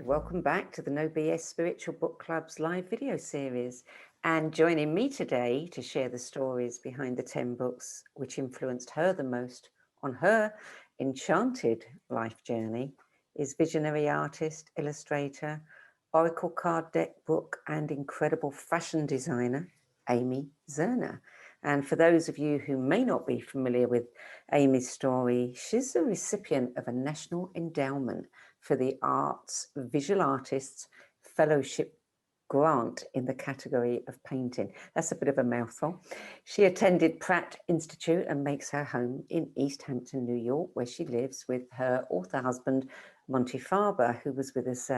welcome back to the No BS Spiritual Book Club's live video series. And joining me today to share the stories behind the 10 books which influenced her the most on her enchanted life journey is visionary artist, illustrator, oracle card deck book and incredible fashion designer, Amy Zerner. And for those of you who may not be familiar with Amy's story, she's the recipient of a National Endowment for the Arts Visual Artists Fellowship Grant in the category of painting. That's a bit of a mouthful. She attended Pratt Institute and makes her home in East Hampton, New York, where she lives with her author husband, Monty Farber, who was with us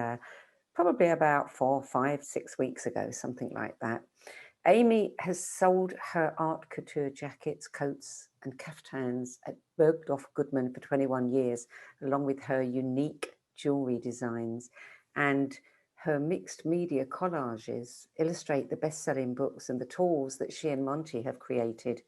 probably about 4, 5, 6 weeks ago, something like that. Amy has sold her art couture jackets, coats and caftans at Bergdorf Goodman for 21 years, along with her unique jewelry designs, and her mixed media collages illustrate the best-selling books and the tools that she and Monty have created,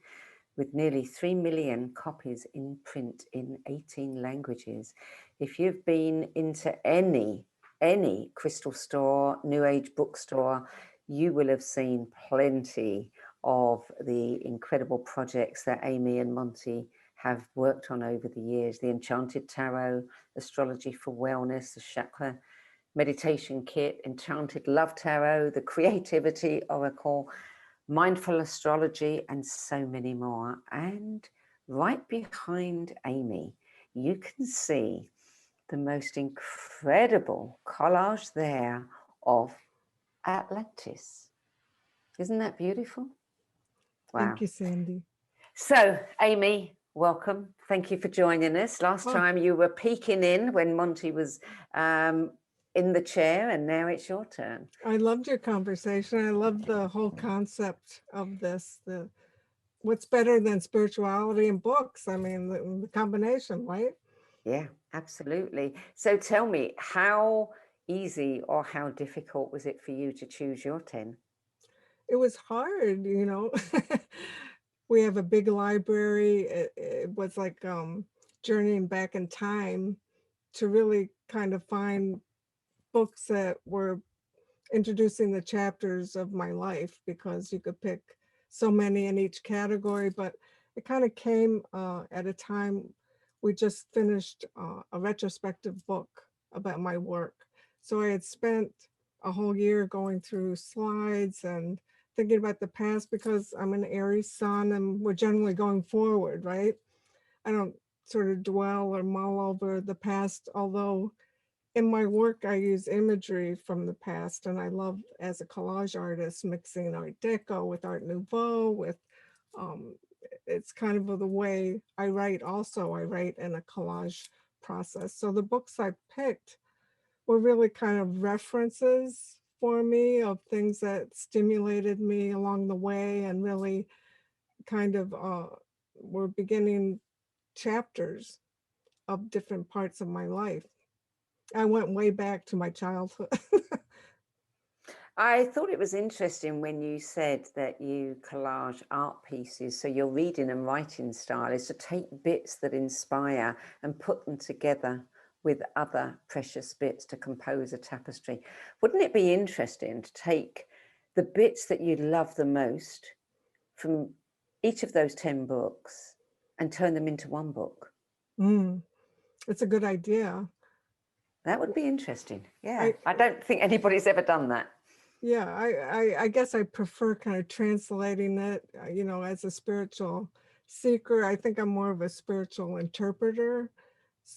with nearly 3 million copies in print in 18 languages. If you've been into any crystal store, New Age bookstore, you will have seen plenty of the incredible projects that Amy and Monty have worked on over the years. The Enchanted Tarot, Astrology for Wellness, the Chakra Meditation Kit, Enchanted Love Tarot, the Creativity Oracle, Mindful Astrology, and so many more. And right behind Amy, you can see the most incredible collage there of Atlantis. Isn't that beautiful? Wow. Thank you, Sandie. So, Amy, welcome. Thank you for joining us. Last time you were peeking in when Monty was in the chair, and now it's your turn. I loved your conversation. I love the whole concept of this. What's better than spirituality and books? I mean, the combination, right? Yeah, absolutely. So tell me, how easy or how difficult was it for you to choose your 10? It was hard, you know. We have a big library. It was like journeying back in time to really kind of find books that were introducing the chapters of my life, because you could pick so many in each category. But it kind of came at a time we just finished a retrospective book about my work. So I had spent a whole year going through slides and thinking about the past, because I'm an Aries sun and we're generally going forward, right? I don't sort of dwell or mull over the past, although in my work, I use imagery from the past, and I love, as a collage artist, mixing Art Deco with Art Nouveau, with, it's kind of the way I write also. I write in a collage process. So the books I picked were really kind of references for me of things that stimulated me along the way, and really kind of were beginning chapters of different parts of my life. I went way back to my childhood. I thought it was interesting when you said that you collage art pieces. So your reading and writing style is to take bits that inspire and put them together with other precious bits to compose a tapestry. Wouldn't it be interesting to take the bits that you love the most from each of those 10 books and turn them into one book? It's a good idea. That would be interesting. Yeah, I don't think anybody's ever done that. Yeah, I guess I prefer kind of translating it, you know, as a spiritual seeker. I think I'm more of a spiritual interpreter.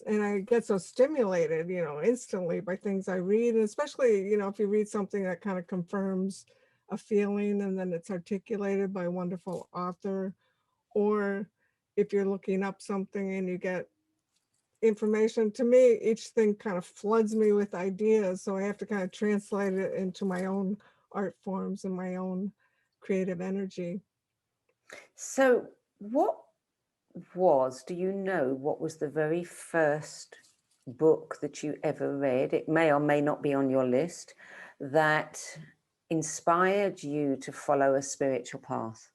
And I get so stimulated, you know, instantly by things I read. And especially, you know, if you read something that kind of confirms a feeling and then it's articulated by a wonderful author, or if you're looking up something and you get information, to me, each thing kind of floods me with ideas. So I have to kind of translate it into my own art forms and my own creative energy. So do you know what was the very first book that you ever read? It may or may not be on your list, that inspired you to follow a spiritual path.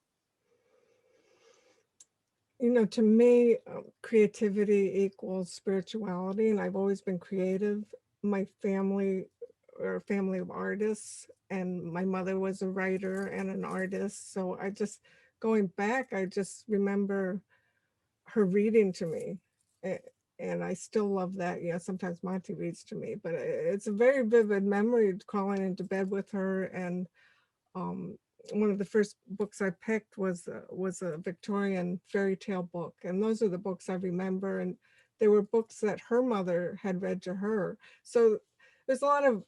You know, to me, creativity equals spirituality, and I've always been creative. My family we're a family of artists, and my mother was a writer and an artist. So I just, going back, I just remember her reading to me. A- And I still love that. You know, sometimes Monty reads to me, but it's a very vivid memory crawling into bed with her. And um, one of the first books I picked was a Victorian fairy tale book, and those are the books I remember. And they were books that her mother had read to her. So there's a lot of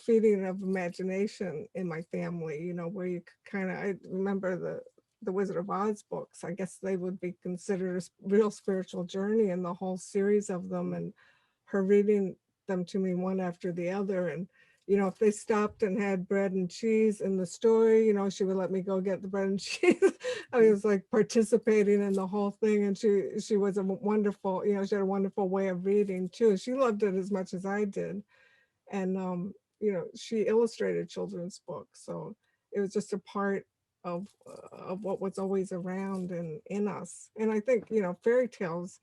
feeding of imagination in my family. You know, where you kind of, I remember the Wizard of Oz books. I guess they would be considered a real spiritual journey, and the whole series of them, and her reading them to me one after the other. And if they stopped and had bread and cheese in the story, she would let me go get the bread and cheese. I was like participating in the whole thing. And she was a wonderful, she had a wonderful way of reading too. She loved it as much as I did. And, she illustrated children's books. So it was just a part of what was always around and in us. And I think, fairy tales,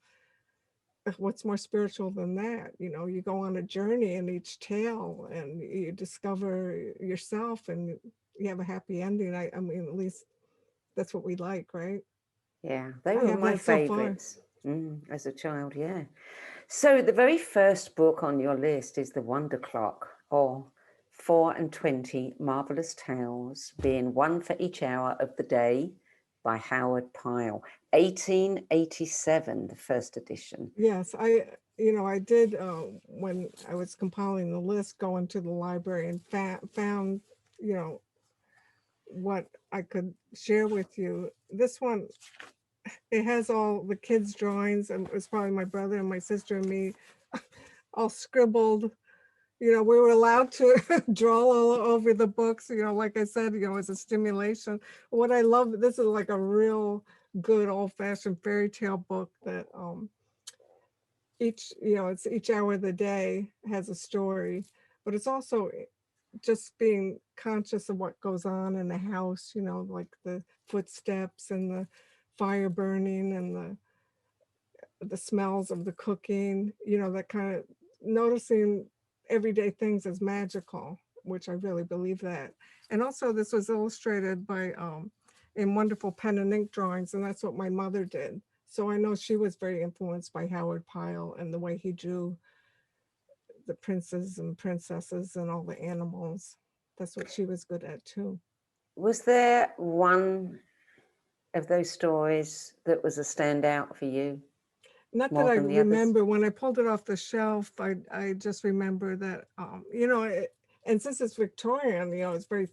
what's more spiritual than that? You go on a journey in each tale and you discover yourself and you have a happy ending. I mean, at least that's what we like, right? Yeah, they I were have my that so far. favourites as a child, yeah. So the very first book on your list is The Wonder Clock, or 4 and 20 Marvellous Tales, being one for each hour of the day, by Howard Pyle. 1887, the first edition. Yes, I did, when I was compiling the list, go into the library and found, you know, what I could share with you. This one, it has all the kids' drawings, and it was probably my brother and my sister and me all scribbled. We were allowed to draw all over the books, like I said, it's a stimulation. What I love, this is like a real good old fashioned fairy tale book that it's each hour of the day has a story, but it's also just being conscious of what goes on in the house, like the footsteps and the fire burning and the smells of the cooking, that kind of noticing everyday things as magical, which I really believe that. And also this was illustrated by in wonderful pen and ink drawings, and that's what my mother did. So I know she was very influenced by Howard Pyle and the way he drew the princes and princesses and all the animals. That's what she was good at too. Was there one of those stories that was a standout for you Not that more I than the others? remember. When I pulled it off the shelf, I just remember that, and since it's Victorian, it's very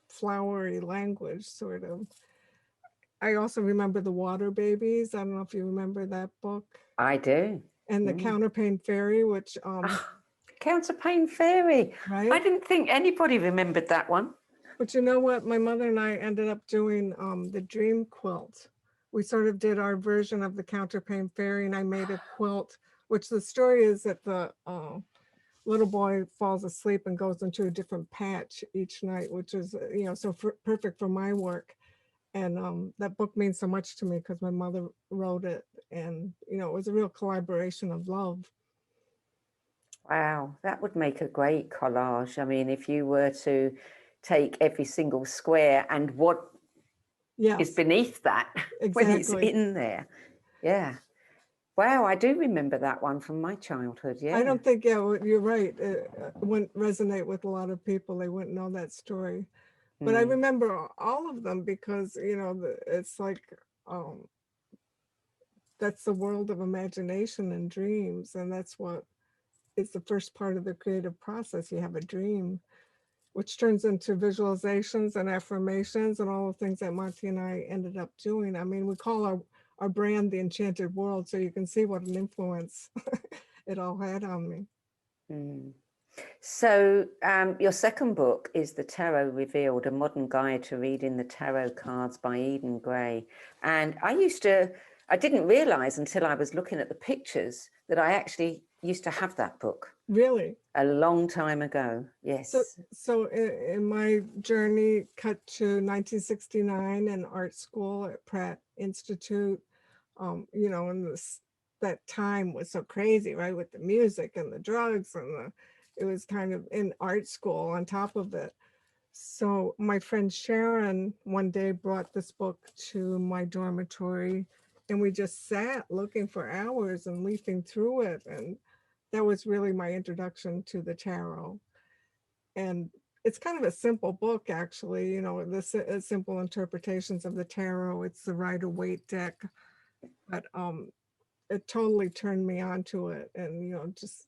flowery language, sort of. I also remember the Water Babies. I don't know if you remember that book. I do. And the Counterpane Fairy, which, Counterpane Fairy. I right? didn't think anybody remembered that one. But you know what? My mother and I ended up doing the Dream Quilt. We sort of did our version of the Counterpane Fairy, and I made a quilt, which the story is that the little boy falls asleep and goes into a different patch each night, which is, so perfect for my work. And that book means so much to me because my mother wrote it, and it was a real collaboration of love. Wow, that would make a great collage. I mean, if you were to take every single square and what is Yes, beneath that when it's exactly. in there. Yeah. Wow, I do remember that one from my childhood. I Yeah. don't think, yeah, you're right. It wouldn't resonate with a lot of people. They wouldn't know that story. But I Mm. remember all of them because, it's like, um, that's the world of imagination and dreams. And that's what is the first part of the creative process. You have a dream, which turns into visualizations and affirmations and all the things that Monty and I ended up doing. I mean, we call our brand the Enchanted World, so you can see what an influence it all had on me. Mm. So, your second book is The Tarot Revealed, a modern guide to reading the tarot cards by Eden Gray. And I didn't realize until I was looking at the pictures that I actually used to have that book Really? a long time ago. So, Yes. so in my journey, cut to 1969 and art school at Pratt Institute, and that time was so crazy, right? With the music and the drugs and It was kind of in art school on top of it. So my friend Sharon one day brought this book to my dormitory, and we just sat looking for hours and leafing through it. And that was really my introduction to the tarot. And it's kind of a simple book, actually, you know, simple interpretations of the tarot. It's the Rider-Waite deck, but it totally turned me on to it. And, you know, just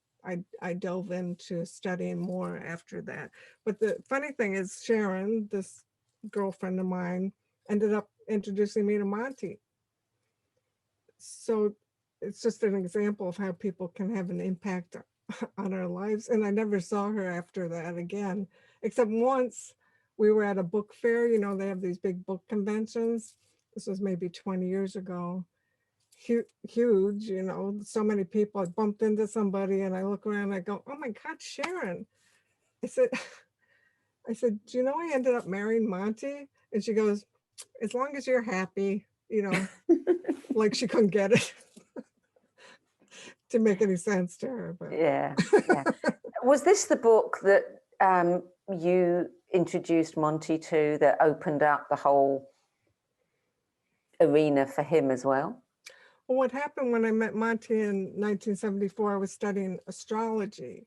I dove into studying more after that. But the funny thing is, Sharon, this girlfriend of mine, ended up introducing me to Monty. So it's just an example of how people can have an impact on our lives. And I never saw her after that again, except once we were at a book fair. You know, they have these big book conventions. This was maybe 20 years ago. Huge, you know, so many people. I bumped into somebody and I look around and I go, oh my God, Sharon. I said, do you know I ended up marrying Monty? And she goes, as long as you're happy, you know, like she couldn't get it to make any sense to her. But Yeah, yeah. Was this the book that you introduced Monty to, that opened up the whole arena for him as well? Well, what happened when I met Monty in 1974, I was studying astrology.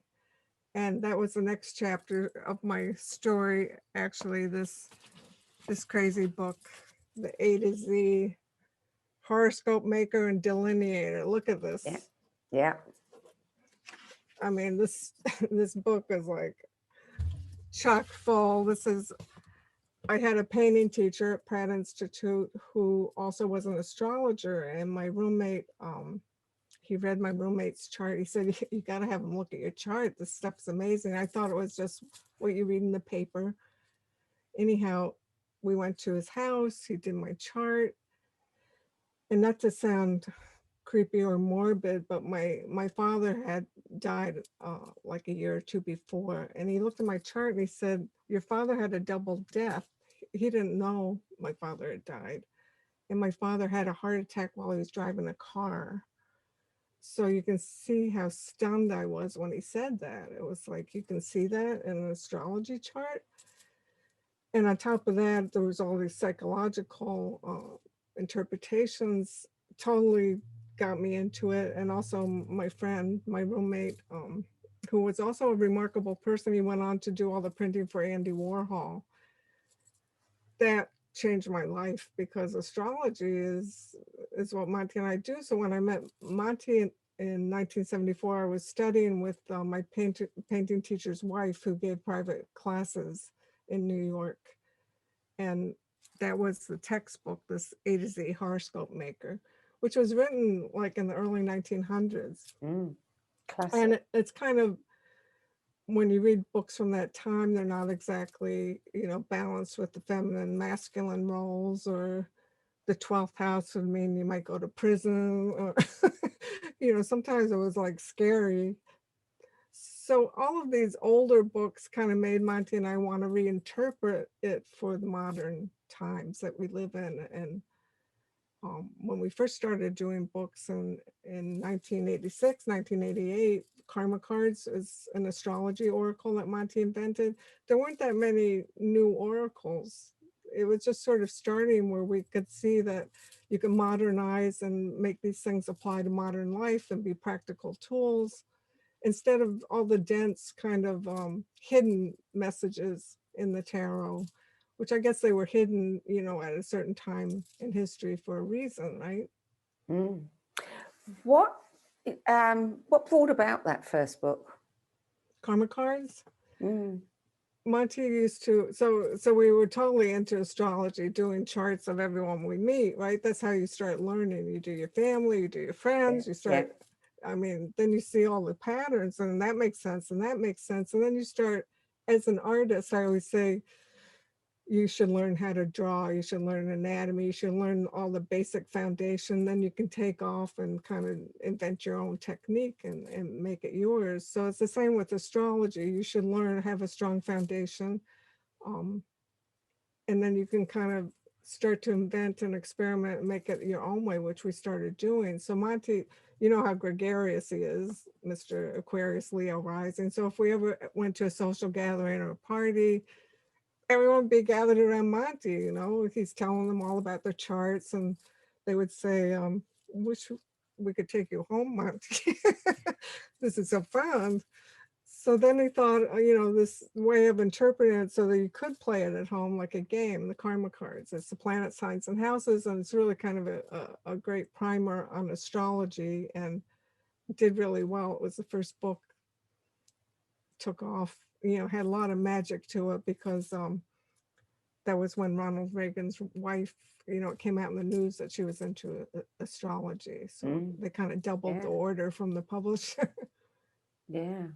And that was the next chapter of my story, actually, this crazy book, the A to Z Horoscope Maker and Delineator. Look at this. Yeah, yeah. I mean, this this book is like chock full. I had a painting teacher at Pratt Institute who also was an astrologer, and my roommate, he read my roommate's chart. He said, you got to have him look at your chart. This stuff's amazing. I thought it was just what you read in the paper. Anyhow, we went to his house. He did my chart. And not to sound creepy or morbid, but my father had died like a year or two before. And he looked at my chart and he said, your father had a double death. He didn't know my father had died. And my father had a heart attack while he was driving a car. So you can see how stunned I was when he said that. It was like, you can see that in an astrology chart. And on top of that, there was all these psychological interpretations, totally got me into it. And also my friend, my roommate, who was also a remarkable person, he went on to do all the printing for Andy Warhol. That changed my life because astrology is what Monty and I do. So when I met Monty in 1974, I was studying with my painting teacher's wife, who gave private classes in New York. And that was the textbook, this A to Z Horoscope Maker, which was written like in the early 1900s. Classic. And it's kind of, when you read books from that time, they're not exactly, you know, balanced with the feminine masculine roles, or the 12th house would mean you might go to prison, or, you know, sometimes it was like scary. So all of these older books kind of made Monty and I want to reinterpret it for the modern times that we live in. And when we first started doing books in 1986, 1988, Karma Cards is an astrology oracle that Monty invented. There weren't that many new oracles. It was just sort of starting where we could see that you can modernize and make these things apply to modern life and be practical tools, instead of all the dense kind of hidden messages in the tarot, which I guess they were hidden, you know, at a certain time in history for a reason, right? What brought about that first book? Karma Cards. Monty used to, so we were totally into astrology, doing charts of everyone we meet, right? That's how you start learning. You do your family, you do your friends, you start, I mean, then you see all the patterns, and that makes sense, and that makes sense. And then you start, as an artist, I always say, you should learn how to draw, you should learn anatomy, you should learn all the basic foundation, then you can take off and kind of invent your own technique and make it yours. So it's the same with astrology. You should learn, have a strong foundation, and then you can kind of start to invent and experiment and make it your own way, which we started doing. So Monty, you know how gregarious he is, Mr. Aquarius Leo rising. So if we ever went to a social gathering or a party, everyone would be gathered around Monty, you know, he's telling them all about their charts, and they would say, wish we could take you home, Monty. This is so fun. So then he thought, you know, this way of interpreting it so that you could play it at home like a game, the karma cards. It's the planet signs and houses, and it's really kind of a great primer on astrology, and did really well. It was the first book, took off, you know, had a lot of magic to it because that was when Ronald Reagan's wife, you know, it came out in the news that she was into astrology. So they kind of doubled the order from the publisher. Yeah.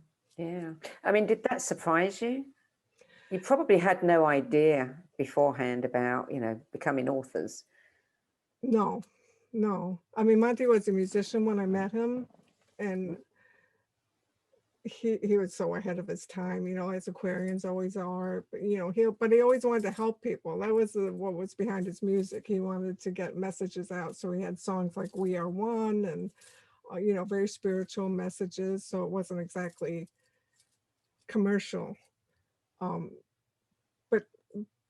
I mean, did that surprise you? You probably had no idea beforehand about, you know, becoming authors. No. I mean, Monty was a musician when I met him, and he was so ahead of his time, you know, as Aquarians always are. But, you know, he always wanted to help people. That was what was behind his music. He wanted to get messages out, so he had songs like "We Are One" and you know, very spiritual messages. So it wasn't exactly commercial. Um,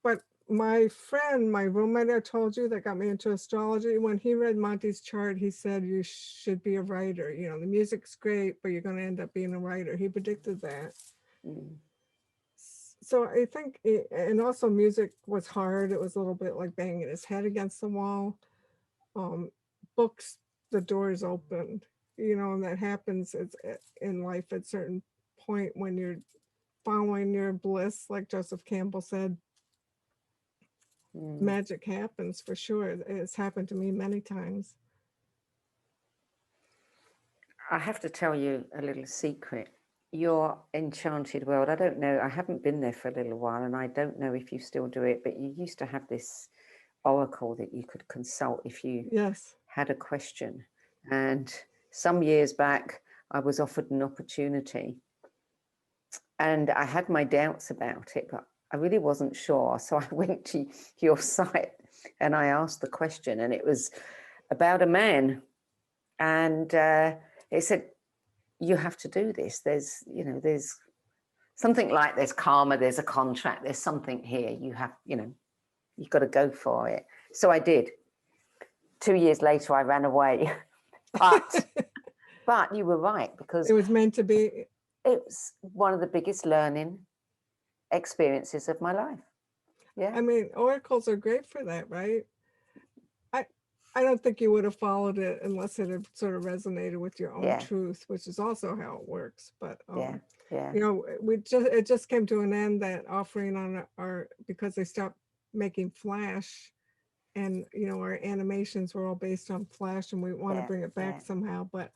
but my friend, my roommate I told you that got me into astrology, when he read Monty's chart, he said, you should be a writer. You know, the music's great, but you're going to end up being a writer. He predicted that. So I think, and also music was hard. It was a little bit like banging his head against the wall. Books, the doors opened, you know, and that happens in life at a certain point when you're following your bliss, like Joseph Campbell said. Magic happens for sure. It's happened to me many times. I have to tell you a little secret. Your enchanted world, I don't know, I haven't been there for a little while, and I don't know if you still do it, but you used to have this oracle that you could consult if you had a question. And some years back, I was offered an opportunity, and I had my doubts about it, but I really wasn't sure. So I went to your site and I asked the question, and it was about a man. And it said, you have to do this. There's, you know, there's something like there's karma, there's a contract, there's something here. You have, you know, you've got to go for it. So I did. 2 years later, I ran away. But you were right, because it was meant to be. It was one of the biggest learning experiences of my life. Yeah. I mean, oracles are great for that, right? I don't think you would have followed it unless it had sort of resonated with your own truth, which is also how it works. But you know, it just came to an end, that offering on our, because they stopped making Flash, and you know, our animations were all based on Flash, and we want to bring it back somehow. But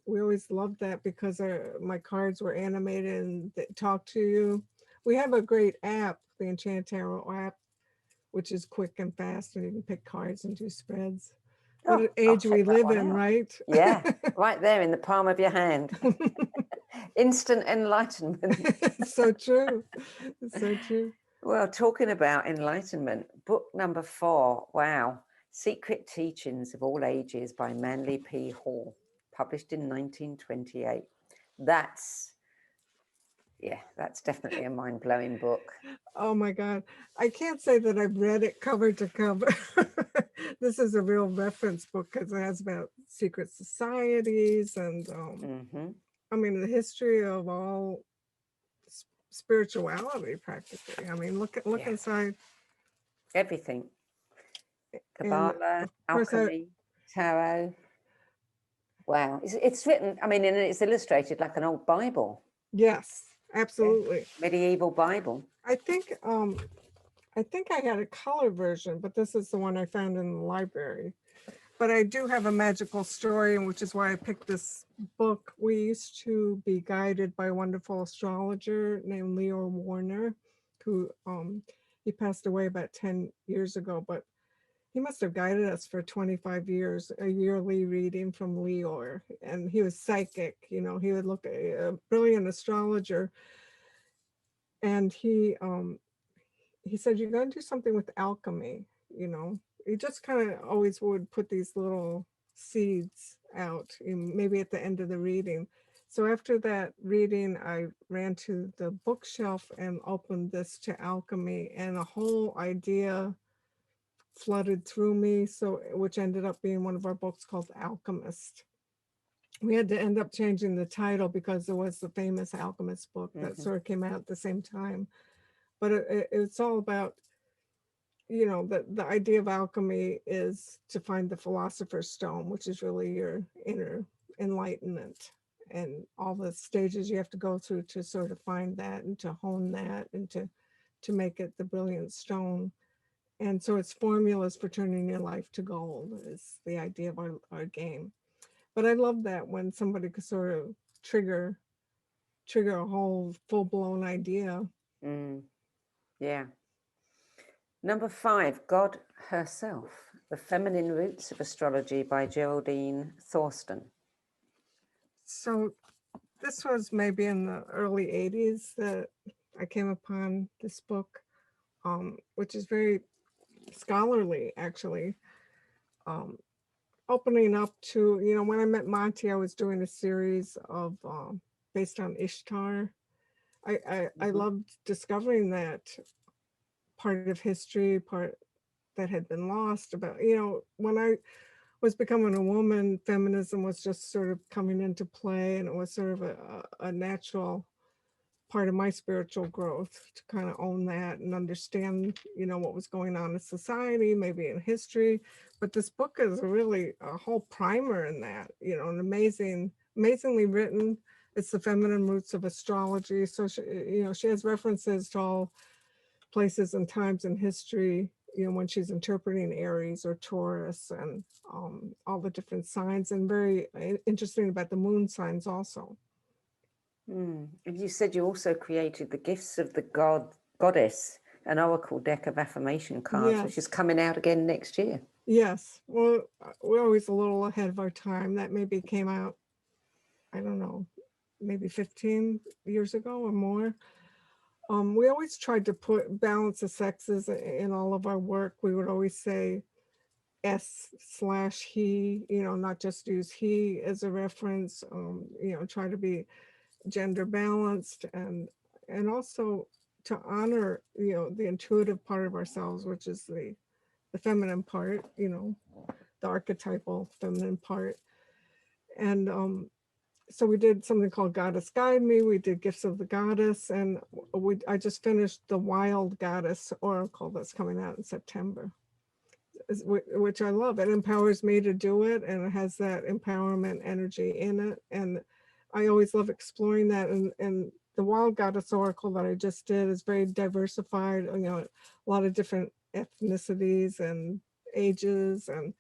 we always loved that because my cards were animated and they talk to you. We have a great app, the Enchanted Tarot app, which is quick and fast, and you can pick cards and do spreads. What age we live in, right? Yeah, right there in the palm of your hand. Instant enlightenment. So true. So true. Well, talking about enlightenment, book number 4, wow. Secret Teachings of All Ages by Manly P. Hall, published in 1928. That's definitely a mind-blowing book. Oh my God. I can't say that I've read it cover to cover. This is a real reference book because it has about secret societies and I mean, the history of all spirituality practically. I mean, look inside. Everything. Kabbalah, alchemy, tarot. Wow. It's written, I mean, and it's illustrated like an old Bible. Yes, absolutely. Yeah. Medieval Bible. I think I had a color version, but this is the one I found in the library. But I do have a magical story, and which is why I picked this book. We used to be guided by a wonderful astrologer named Leo Warner, who he passed away about 10 years ago, but he must have guided us for 25 years, a yearly reading from Leo. And he was psychic, you know, he would look at a brilliant astrologer. And he said, you're going to do something with alchemy. you know. You just kind of always would put these little seeds out, maybe at the end of the reading. So after that reading, I ran to the bookshelf and opened this to alchemy, and a whole idea flooded through me, so which ended up being one of our books called Alchemist. We had to end up changing the title because there was the famous Alchemist book that sort of came out at the same time. But it's all about, you know, the idea of alchemy is to find the philosopher's stone, which is really your inner enlightenment and all the stages you have to go through to sort of find that and to hone that and to make it the brilliant stone. And so it's formulas for turning your life to gold is the idea of our game. But I love that when somebody could sort of trigger a whole full-blown idea. Yeah. Number 5, God Herself, The Feminine Roots of Astrology by Geraldine Thorsten. So this was maybe in the early 80s that I came upon this book, which is very scholarly, actually. Opening up to, you know, when I met Monty, I was doing a series of based on Ishtar. I loved discovering that part of history, part that had been lost about, you know, when I was becoming a woman, feminism was just sort of coming into play, and it was sort of a natural part of my spiritual growth to kind of own that and understand, you know, what was going on in society, maybe in history. But this book is really a whole primer in that, you know, an amazingly written. It's the feminine roots of astrology. So she, you know, she has references to all places and times in history, you know, when she's interpreting Aries or Taurus and all the different signs, and very interesting about the moon signs also. And you said you also created the Gifts of the Goddess, an oracle deck of affirmation cards, which is coming out again next year. Yes. Well, we're always a little ahead of our time. That maybe came out, I don't know, maybe 15 years ago or more. We always tried to balance the sexes in all of our work. We would always say S/he, you know, not just use he as a reference, you know, try to be gender balanced, and also to honor, you know, the intuitive part of ourselves, which is the feminine part, you know, the archetypal feminine part. And so we did something called Goddess Guide Me. We did Gifts of the Goddess, and I just finished the Wild Goddess Oracle that's coming out in September, which I love. It empowers me to do it, and it has that empowerment energy in it. And I always love exploring that. And the Wild Goddess Oracle that I just did is very diversified, you know, a lot of different ethnicities and ages. And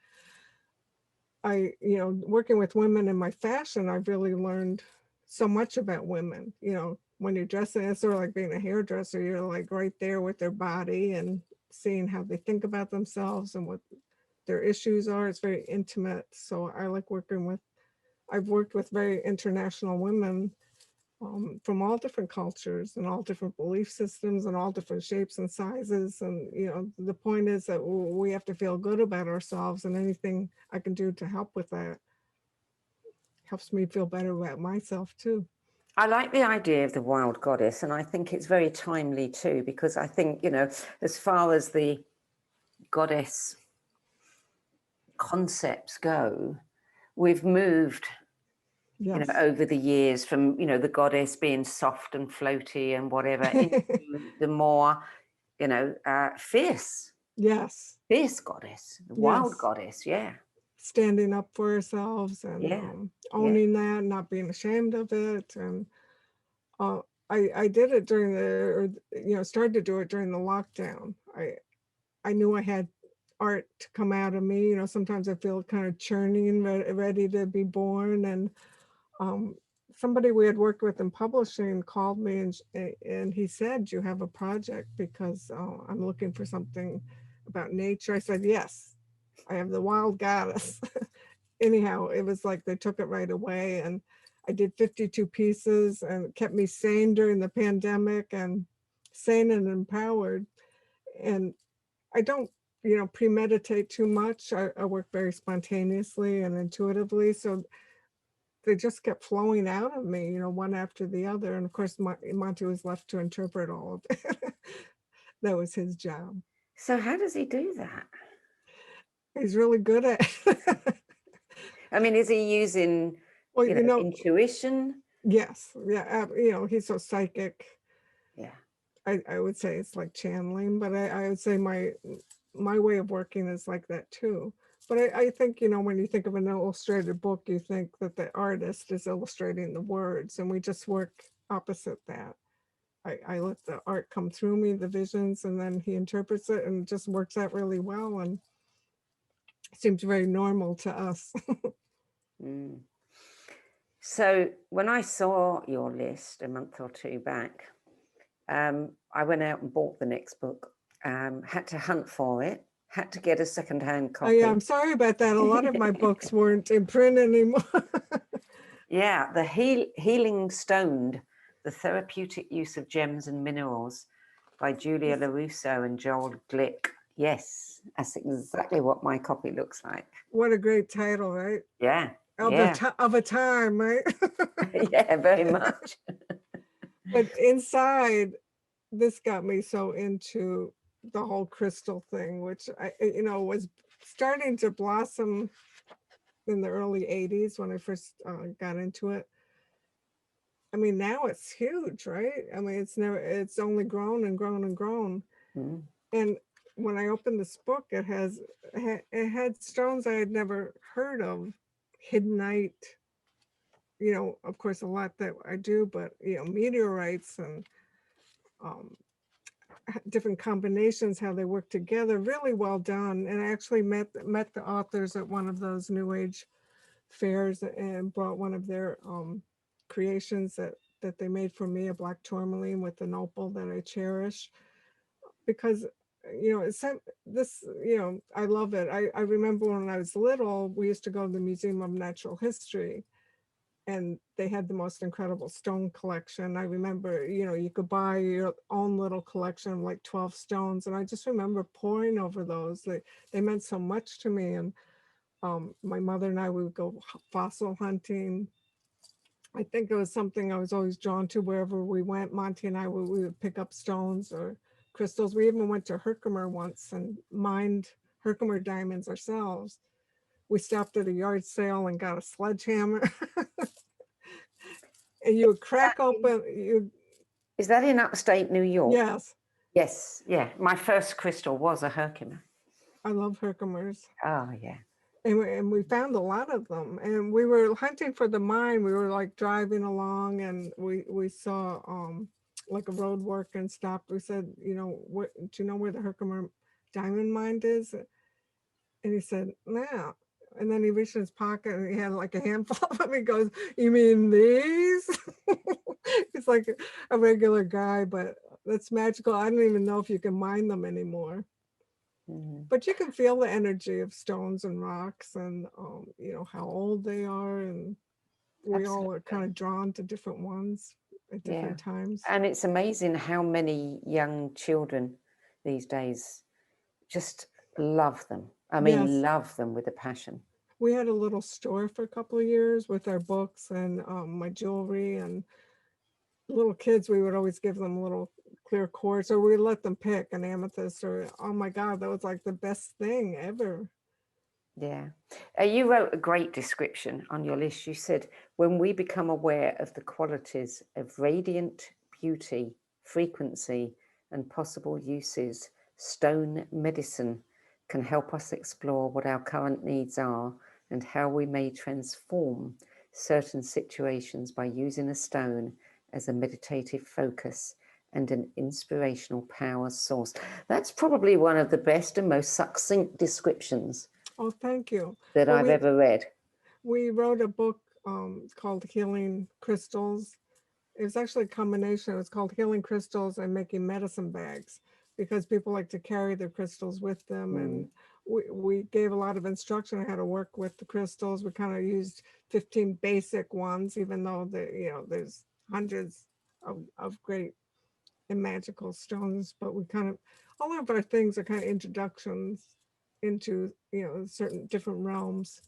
I, you know, working with women in my fashion, I've really learned so much about women. You know, when you're dressing, it's sort of like being a hairdresser. You're like right there with their body and seeing how they think about themselves and what their issues are. It's very intimate. So I like I've worked with very international women from all different cultures and all different belief systems and all different shapes and sizes. And, you know, the point is that we have to feel good about ourselves, and anything I can do to help with that helps me feel better about myself too. I like the idea of the wild goddess, and I think it's very timely too, because I think, you know, as far as the goddess concepts go, we've moved, you know, over the years from, you know, the goddess being soft and floaty and whatever into the more, you know, fierce goddess, the wild goddess. Standing up for ourselves and owning that, not being ashamed of it. And I did it during started to do it during the lockdown. I knew I had art to come out of me. You know, sometimes I feel kind of churning, ready to be born. And somebody we had worked with in publishing called me, and he said, "You have a project, because I'm looking for something about nature." I said, "Yes, I have the wild goddess." Anyhow, it was like they took it right away, and I did 52 pieces, and it kept me sane during the pandemic, and sane and empowered. And I don't premeditate too much. I work very spontaneously and intuitively, so they just kept flowing out of me, one after the other. And of course, Monty was left to interpret all of it. That was his job. So how does he do that? He's really good at it. I mean, is he using, Well, intuition? yes, yeah, he's so psychic. Yeah. I would say it's like channeling, but I would say my way of working is like that too. But I think, when you think of an illustrated book, you think that the artist is illustrating the words, and we just work opposite that. I let the art come through me, the visions, and then he interprets it, and it just works out really well and seems very normal to us. Mm. So when I saw your list a month or two back, I went out and bought the next book, had to hunt for it, had to get a secondhand copy. Yeah, I'm sorry about that. A lot of my books weren't in print anymore. Yeah, the Healing Stoned, The Therapeutic Use of Gems and Minerals by Julia LaRusso and Joel Glick. Yes, that's exactly what my copy looks like. What a great title, right? Yeah. Of a time, right? Yeah, very much. But inside, this got me so into the whole crystal thing, which was starting to blossom in the early 80s when I first got into it. I mean, now it's huge, right? I mean, it's only grown and grown and grown. Mm. And when I opened this book, it had stones I had never heard of, hiddenite, of course, a lot that I do, but meteorites and different combinations, how they work together, really well done. And I actually met the authors at one of those New Age fairs and brought one of their creations that they made for me, a black tourmaline with an opal that I cherish, because it's this, I love it. I remember when I was little, we used to go to the Museum of Natural History, and they had the most incredible stone collection. I remember, you could buy your own little collection of like 12 stones. And I just remember poring over those. They meant so much to me. And my mother and I, we would go fossil hunting. I think it was something I was always drawn to wherever we went. Monty and I, we would pick up stones or crystals. We even went to Herkimer once and mined Herkimer diamonds ourselves. We stopped at a yard sale and got a sledgehammer. And you would crack open. Is that in upstate New York? Yes. Yes. Yeah. My first crystal was a Herkimer. I love Herkimers. Oh, yeah. And we found a lot of them. And we were hunting for the mine. We were like driving along, and we saw like a road work and stopped. We said, do you know where the Herkimer diamond mine is? And he said, no. And then he reached in his pocket and he had like a handful of them. He goes, you mean these? He's like a regular guy, but that's magical. I don't even know if you can mine them anymore. Mm-hmm. But you can feel the energy of stones and rocks and, how old they are. And we all are kind of drawn to different ones at different times. And it's amazing how many young children these days just love them. I mean, love them with a passion. We had a little store for a couple of years with our books and my jewelry, and little kids, we would always give them little clear quartz, or we'd let them pick an amethyst, or, oh my God, that was like the best thing ever. Yeah. You wrote a great description on your list. You said, when we become aware of the qualities of radiant beauty, frequency, and possible uses, stone medicine can help us explore what our current needs are and how we may transform certain situations by using a stone as a meditative focus and an inspirational power source. That's probably one of the best and most succinct descriptions. Oh, thank you. That I've ever read. We wrote a book called Healing Crystals. It was actually a combination. It was called Healing Crystals and Making Medicine Bags, because people like to carry their crystals with them. And we gave a lot of instruction on how to work with the crystals. We kind of used 15 basic ones, even though there's hundreds of great and magical stones, but we kind of, all of our things are kind of introductions into, certain different realms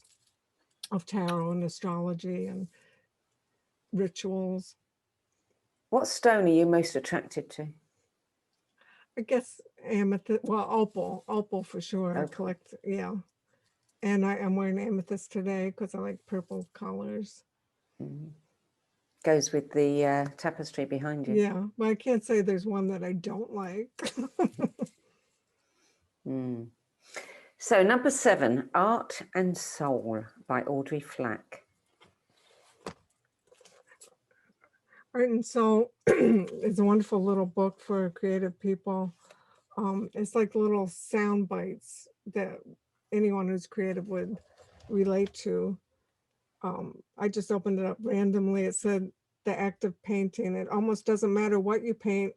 of tarot and astrology and rituals. What stone are you most attracted to? I guess amethyst, well, opal for sure. I Opal. collect, yeah. And I'm wearing amethyst today because I like purple colors. Goes with the tapestry behind you. Yeah, but I can't say there's one that I don't like. So number 7, Art and Soul by Audrey Flack. Art and Soul is a wonderful little book for creative people. It's like little sound bites that anyone who's creative would relate to. I just opened it up randomly. It said the act of painting. It almost doesn't matter what you paint.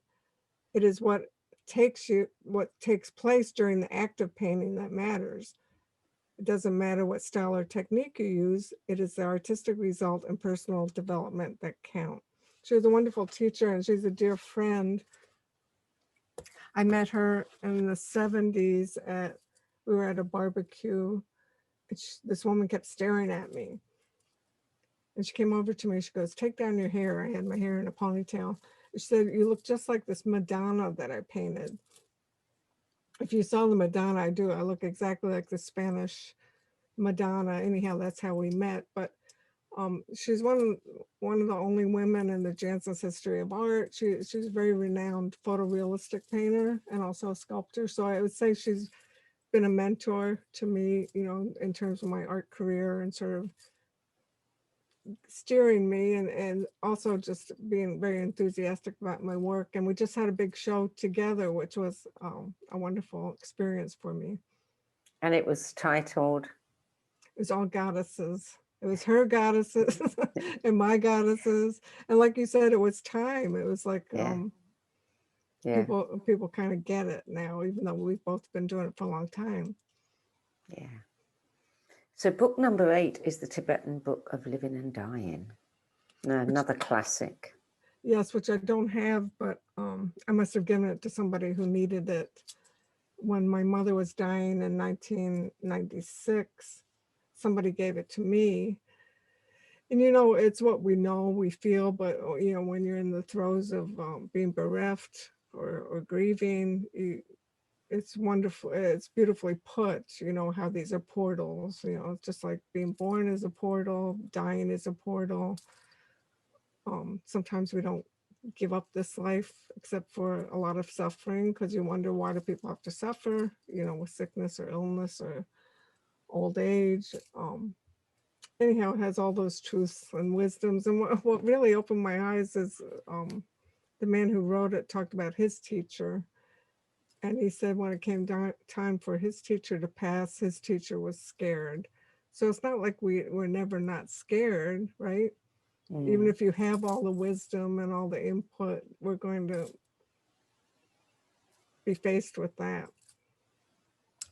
It is what takes place during the act of painting that matters. It doesn't matter what style or technique you use. It is the artistic result and personal development that count. She was a wonderful teacher and she's a dear friend. I met her in the 70s we were at a barbecue. And this woman kept staring at me. And she came over to me. She goes, "Take down your hair." I had my hair in a ponytail. She said, "You look just like this Madonna that I painted." If you saw the Madonna I do, I look exactly like the Spanish Madonna. Anyhow, that's how we met. But she's one of the only women in the Jansen's history of art. She's a very renowned photorealistic painter and also a sculptor. So I would say she's been a mentor to me, in terms of my art career and sort of steering me and also just being very enthusiastic about my work. And we just had a big show together, which was a wonderful experience for me. And it was titled? It was all goddesses. It was her goddesses and my goddesses. And like you said, it was time. It was like people kind of get it now, even though we've both been doing it for a long time. Yeah. So book number 8 is the Tibetan Book of Living and Dying. Another classic. Yes, which I don't have, but I must have given it to somebody who needed it. When my mother was dying in 1996, somebody gave it to me. And it's what we know, we feel, but when you're in the throes of being bereft or grieving, it's wonderful. It's beautifully put, how these are portals, just like being born is a portal, dying is a portal. Sometimes we don't give up this life except for a lot of suffering, because you wonder, why do people have to suffer, with sickness or illness or old age. Anyhow, it has all those truths and wisdoms. And what really opened my eyes is the man who wrote it talked about his teacher. And he said when it came time for his teacher to pass, his teacher was scared. So it's not like we're never not scared, right? Even if you have all the wisdom and all the input, we're going to be faced with that.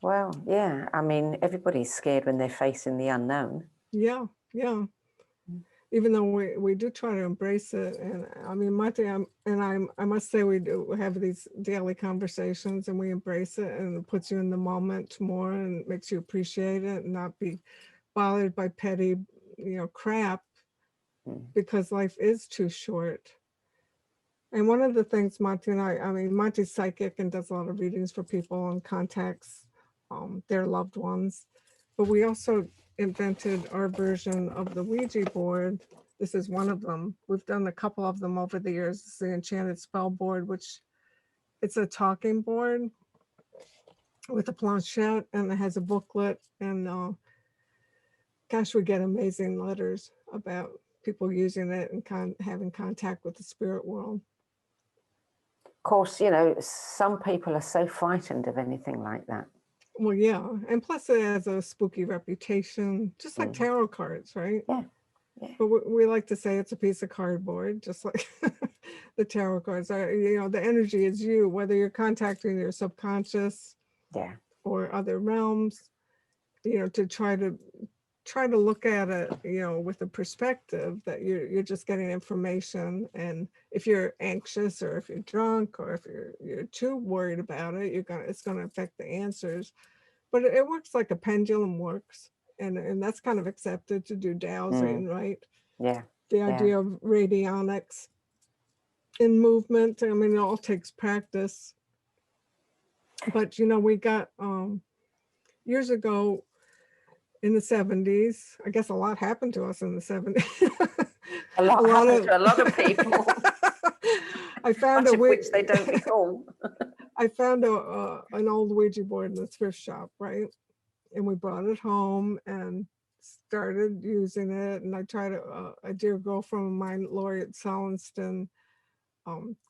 Well, yeah. I mean, everybody's scared when they're facing the unknown. Yeah. Even though we do try to embrace it. And I mean, I must say, we do have these daily conversations and we embrace it, and it puts you in the moment more and makes you appreciate it and not be bothered by petty, crap, because life is too short. And one of the things Monty and I mean, Monty's psychic and does a lot of readings for people and contacts their loved ones. But we also invented our version of the Ouija board. This is one of them. We've done a couple of them over the years. It's the Enchanted Spell board, which it's a talking board with a planchette, and it has a booklet. And gosh, we get amazing letters about people using it and having contact with the spirit world. Of course, some people are so frightened of anything like that. Well, yeah. And plus it has a spooky reputation, just like tarot cards, right? Yeah. But we like to say it's a piece of cardboard, just like the tarot cards are. The energy is you, whether you're contacting your subconscious or other realms, to try to try to look at it, with a perspective that you're just getting information. And if you're anxious, or if you're drunk, or if you're too worried about it, it's gonna affect the answers. But it works like a pendulum works, and that's kind of accepted to do dowsing, right? Yeah. The Yeah. idea of radionics in movement. I mean, it all takes practice. But we got years ago in the 70s. I guess a lot happened to us in the 70s. A lot happened to a lot of people. I found Much of which they don't recall. I found an old Ouija board in the thrift shop, right? And we brought it home and started using it. And I tried a dear girlfriend of mine, Laureate Solenston,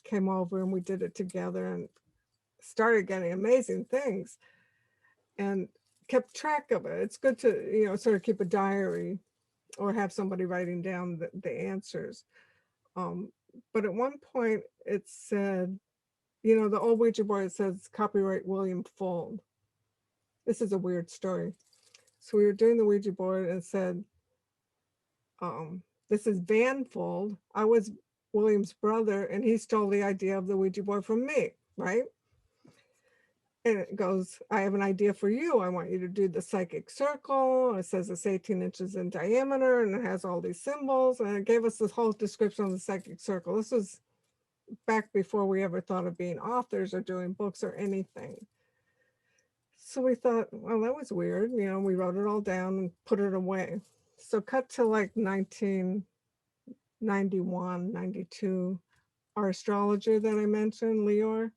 came over and we did it together and started getting amazing things and kept track of it. It's good to, sort of keep a diary or have somebody writing down the answers. But at one point it said, the old Ouija board, it says copyright William Fuld. This is a weird story. So we were doing the Ouija board and it said, this is Van Fuld. I was William's brother and he stole the idea of the Ouija board from me, right? And it goes, I have an idea for you. I want you to do the psychic circle. It says it's 18 inches in diameter and it has all these symbols. And it gave us this whole description of the psychic circle. This was back before we ever thought of being authors or doing books or anything. So we thought, well, that was weird. We wrote it all down and put it away. So cut to like 1991, 92, our astrologer that I mentioned, Leor,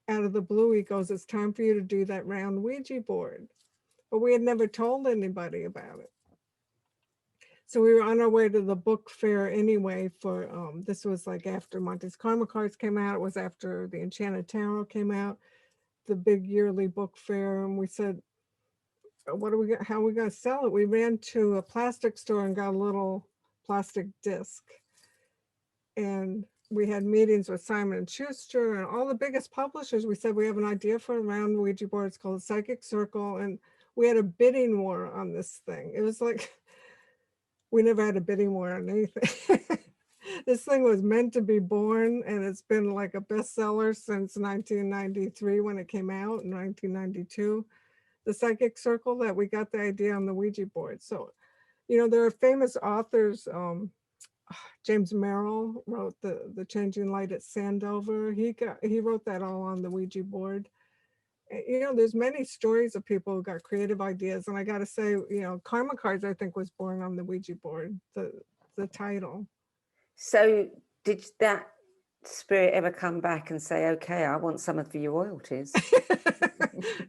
out of the blue, he goes, it's time for you to do that round Ouija board. But we had never told anybody about it. So we were on our way to the book fair anyway for, this was like after Monte's Karma cards came out. It was after the Enchanted Tarot came out, the big yearly book fair. And we said, how are we going to sell it? We ran to a plastic store and got a little plastic disc. And we had meetings with Simon and Schuster and all the biggest publishers. We said, we have an idea for a round Ouija board. It's called Psychic Circle. And we had a bidding war on this thing. It was like, we never had a bidding war on anything. This thing was meant to be born, and it's been like a bestseller since 1993 when it came out in 1992. The Psychic Circle, that we got the idea on the Ouija board. So, there are famous authors. James Merrill wrote the Changing Light at Sandover. He wrote that all on the Ouija board. There's many stories of people who got creative ideas, and I got to say, Karma Cards, I think, was born on the Ouija board. The title. So, did that spirit ever come back and say, "Okay, I want some of your royalties"?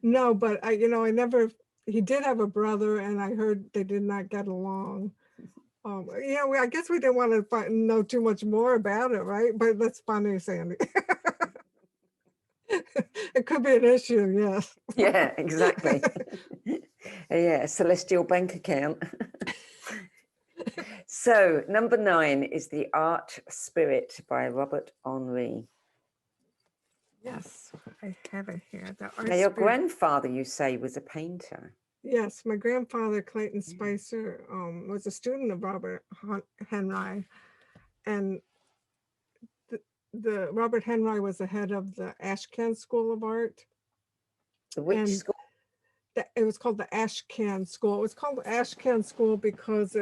No, but I never. He did have a brother, and I heard they did not get along. I guess we didn't want to know too much more about it, right? But that's funny, Sandie. It could be an issue, yes. Yeah, exactly. Yeah, celestial bank account. So, number 9 is The Art Spirit by Robert Henri. Yes, I have it here. Now, your grandfather, you say, was a painter. Yes, my grandfather, Clayton Spicer, was a student of Robert Henri. And the Robert Henri was the head of the Ashcan School of Art. Which school? It was called the Ashcan School. It was called Ashcan School because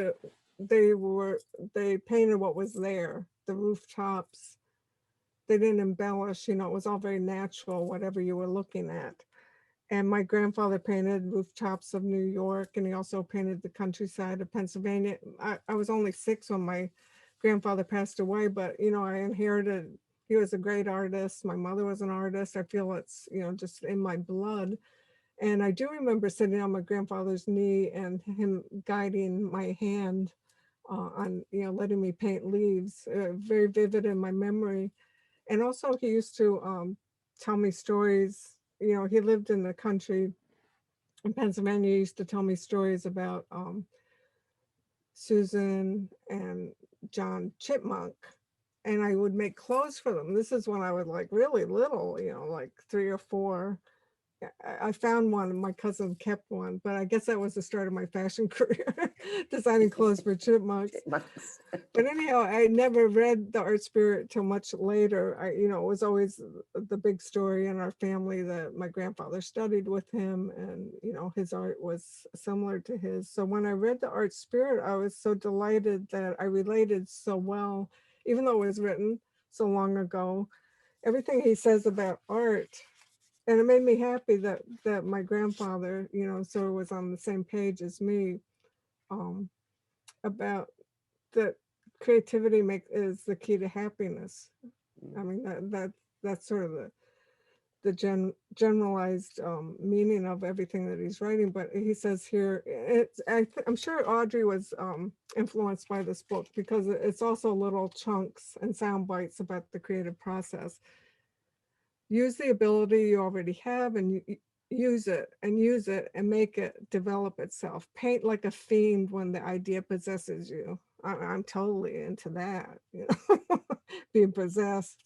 they painted what was there, the rooftops. They didn't embellish, it was all very natural, whatever you were looking at. And my grandfather painted rooftops of New York, and he also painted the countryside of Pennsylvania. I was only 6 when my grandfather passed away, but, I inherited, he was a great artist. My mother was an artist. I feel it's, just in my blood. And I do remember sitting on my grandfather's knee and him guiding my hand on, letting me paint leaves, very vivid in my memory. And also he used to tell me stories. He lived in the country in Pennsylvania. He used to tell me stories about Susan and John Chipmunk. And I would make clothes for them. This is when I was like really little, like 3 or 4. I found one and my cousin kept one, but I guess that was the start of my fashion career, designing clothes for chipmunks. Chipmunks. But anyhow, I never read The Art Spirit till much later. It was always the big story in our family that my grandfather studied with him, and his art was similar to his. So when I read The Art Spirit, I was so delighted that I related so well, even though it was written so long ago. Everything he says about art, and it made me happy that my grandfather, sort of was on the same page as me, um, about that creativity is the key to happiness. I mean that's sort of the generalized meaning of everything that he's writing. But he says here, I'm sure Audrey was influenced by this book because it's also little chunks and sound bites about the creative process. Use the ability you already have and use it and make it develop itself. Paint like a fiend when the idea possesses you. I'm totally into that, being possessed.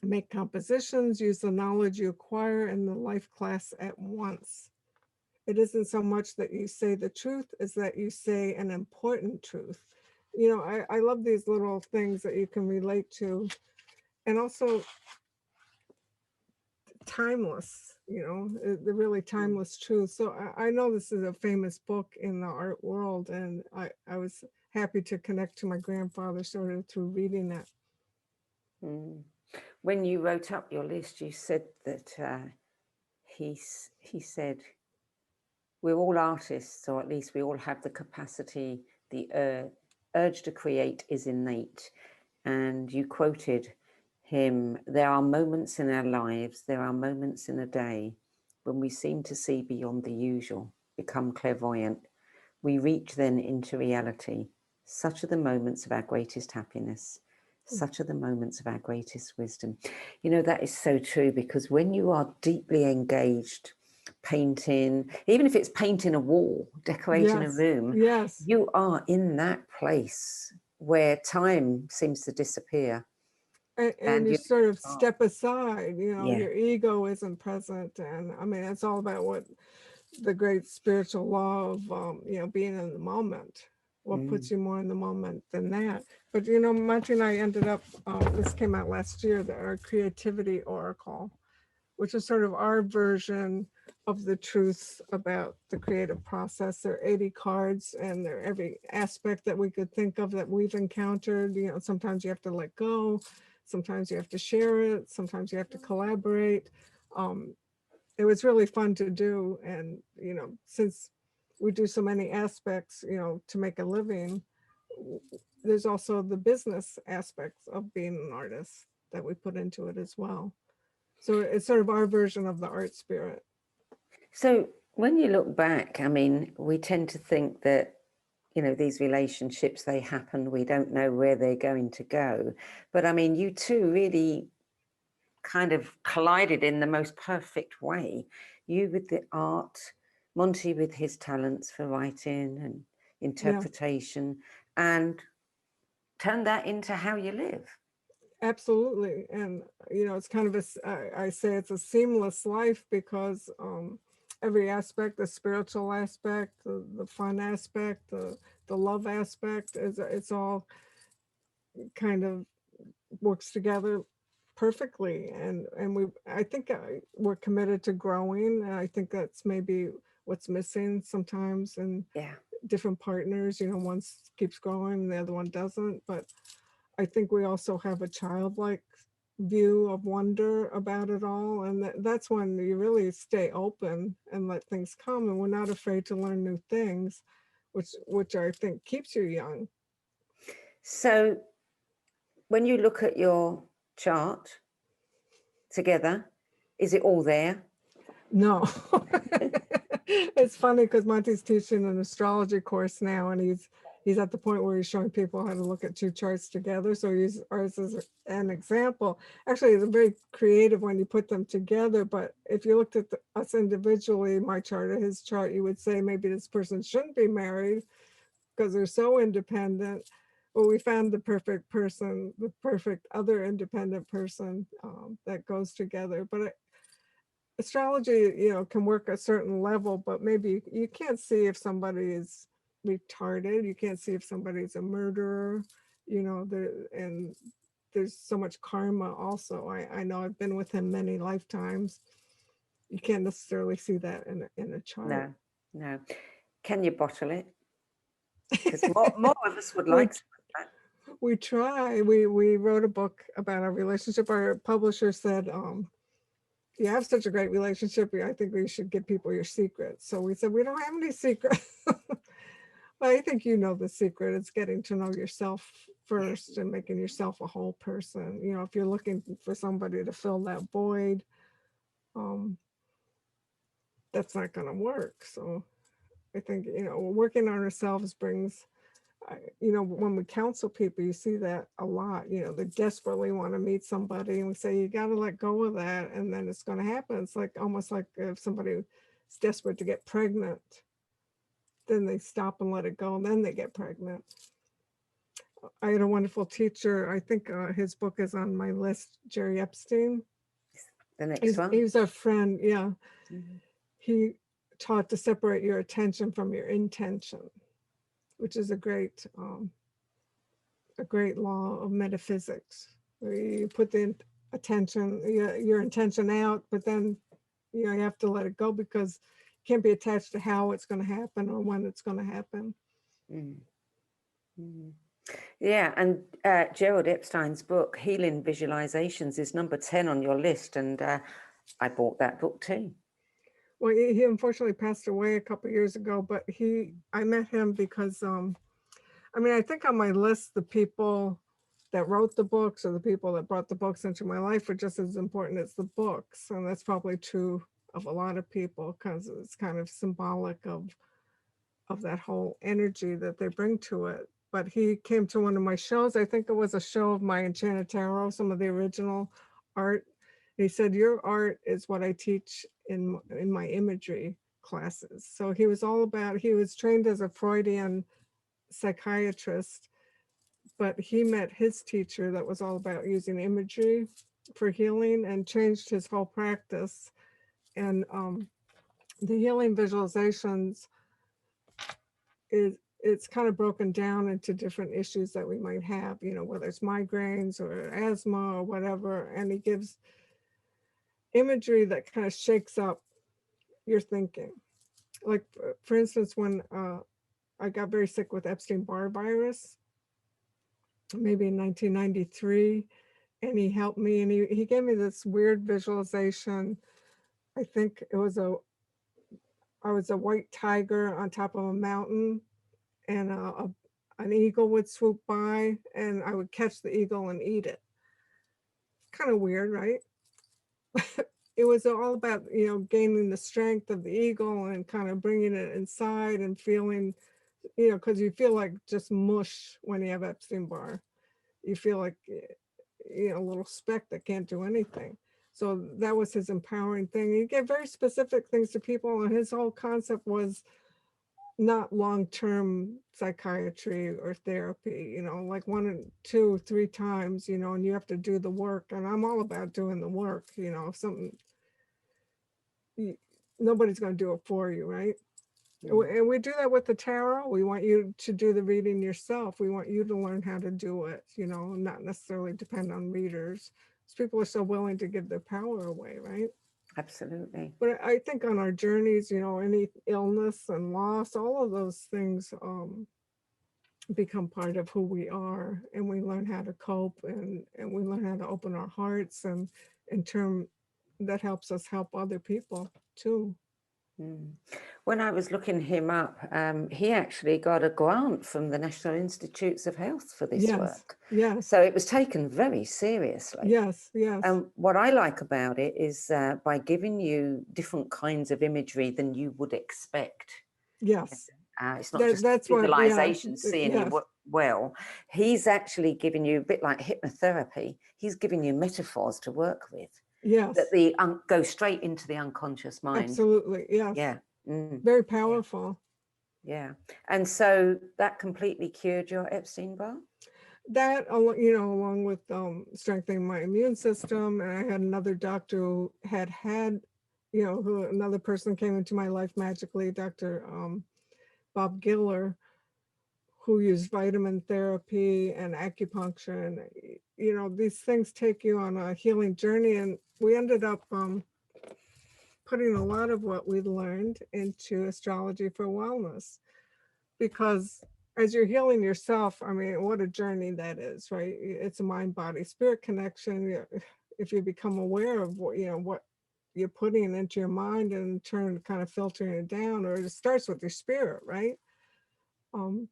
Make compositions, use the knowledge you acquire in the life class at once. It isn't so much that you say the truth as that you say an important truth. I love these little things that you can relate to, and also timeless, the really timeless truth. So I know this is a famous book in the art world, and I was happy to connect to my grandfather sort of through reading it. When you wrote up your list, you said that he said, we're all artists, or at least we all have the capacity, the urge to create is innate. And you quoted him, there are moments in our lives, there are moments in a day when we seem to see beyond the usual, become clairvoyant. We reach then into reality. Such are the moments of our greatest happiness. Such are the moments of our greatest wisdom. That is so true, because when you are deeply engaged, painting, even if it's painting a wall, decorating a room, yes, you are in that place where time seems to disappear. and you sort of step aside, Yeah. your ego isn't present. And I mean, it's all about what the great spiritual law of being in the moment. What puts you more in the moment than that? But Monty and I ended up, this came out last year, our creativity oracle, which is sort of our version of the truths about the creative process. There are 80 cards, and they're every aspect that we could think of that we've encountered. Sometimes you have to let go, sometimes you have to share it, sometimes you have to collaborate. It was really fun to do. And, since we do so many aspects, to make a living, there's also the business aspects of being an artist that we put into it as well. So it's sort of our version of the art spirit. So when you look back, I mean, we tend to think that, these relationships, they happen, we don't know where they're going to go. But I mean, you two really kind of collided in the most perfect way. You with the art, Monty with his talents for writing and interpretation, and turn that into how you live. Absolutely. And, it's kind of I say it's a seamless life, because every aspect, the spiritual aspect, the fun aspect, the love aspect, it's all kind of works together perfectly. And I think we're committed to growing. And I think that's maybe what's missing sometimes in different partners. One keeps growing, the other one doesn't. But I think we also have a childlike view of wonder about it all. And that's when you really stay open and let things come. And we're not afraid to learn new things, which I think keeps you young. So when you look at your chart together, is it all there? No. It's funny because Monty's teaching an astrology course now, and he's at the point where he's showing people how to look at two charts together. So he uses ours as an example. Actually, it's very creative when you put them together. But if you looked at us individually, my chart or his chart, you would say maybe this person shouldn't be married because they're so independent. But we found the perfect person, the perfect other independent person that goes together. But astrology, can work a certain level, but maybe you can't see if somebody is retarded. You can't see if somebody's a murderer, and there's so much karma also. I know I've been with him many lifetimes. You can't necessarily see that in a chart. No. Can you bottle it? Because more of us would we like some of that. we try. We wrote a book about our relationship. Our publisher said, you have such a great relationship, I think we should give people your secrets. So we said, we don't have any secrets. But I think the secret. It's getting to know yourself first and making yourself a whole person. If you're looking for somebody to fill that void, that's not going to work. So I think, working on ourselves brings, when we counsel people, you see that a lot. They desperately want to meet somebody, and we say, you got to let go of that, and then it's going to happen. It's like almost like if somebody is desperate to get pregnant, then they stop and let it go, and then they get pregnant. I had a wonderful teacher. I think his book is on my list, Jerry Epstein. The next one. He's a friend, yeah. Mm-hmm. He taught to separate your attention from your intention, which is a great law of metaphysics, where you put the attention, your intention out, but then you have to let it go, because you can't be attached to how it's going to happen or when it's going to happen. Mm-hmm. Yeah, and Gerald Epstein's book, Healing Visualizations, is number 10 on your list, and I bought that book too. Well, he unfortunately passed away a couple of years ago, but I met him because, I think on my list, the people that wrote the books or the people that brought the books into my life are just as important as the books. And that's probably true of a lot of people, because it's kind of symbolic of that whole energy that they bring to it. But he came to one of my shows. I think it was a show of my Enchanted Tarot, some of the original art. And he said, your art is what I teach in my imagery classes. So he was trained as a Freudian psychiatrist, but he met his teacher that was all about using imagery for healing, and changed his whole practice. And the healing visualizations it's kind of broken down into different issues that we might have, whether it's migraines or asthma or whatever. And he gives imagery that kind of shakes up your thinking. Like, for instance, when I got very sick with Epstein-Barr virus, maybe in 1993, and he helped me, and he gave me this weird visualization. I think I was a white tiger on top of a mountain, and an eagle would swoop by, and I would catch the eagle and eat it. Kind of weird, right? It was all about, gaining the strength of the eagle and kind of bringing it inside and feeling, because you feel like just mush when you have Epstein-Barr. You feel like, a little speck that can't do anything. So that was his empowering thing. He gave very specific things to people, and his whole concept was not long-term psychiatry or therapy, like 1, 2, 3 times, and you have to do the work. And I'm all about doing the work, something, nobody's going to do it for you, right? And we do that with the tarot. We want you to do the reading yourself. We want you to learn how to do it, not necessarily depend on readers. Because people are so willing to give their power away, right? Absolutely. But I think on our journeys, any illness and loss, all of those things become part of who we are, and we learn how to cope, and we learn how to open our hearts, and in turn, that helps us help other people too. When I was looking him up, he actually got a grant from the National Institutes of Health for this work. Yes. So it was taken very seriously. Yes. And what I like about it is by giving you different kinds of imagery than you would expect. Yes. It's not just visualization, seeing you well. He's actually giving you a bit like hypnotherapy. He's giving you metaphors to work with. Yes. That go straight into the unconscious mind. Absolutely. Yes. Yeah. Very powerful. Yeah. And so that completely cured your Epstein-Barr? That, along with strengthening my immune system. And I had another doctor who had another person came into my life magically, Dr. Bob Giller, who used vitamin therapy and acupuncture. And, these things take you on a healing journey. And we ended up putting a lot of what we learned into astrology for wellness, because as you're healing yourself, I mean, what a journey that is, right? It's a mind, body, spirit connection. If you become aware of what you're putting into your mind, and in turn kind of filtering it down, or it starts with your spirit, right? Um,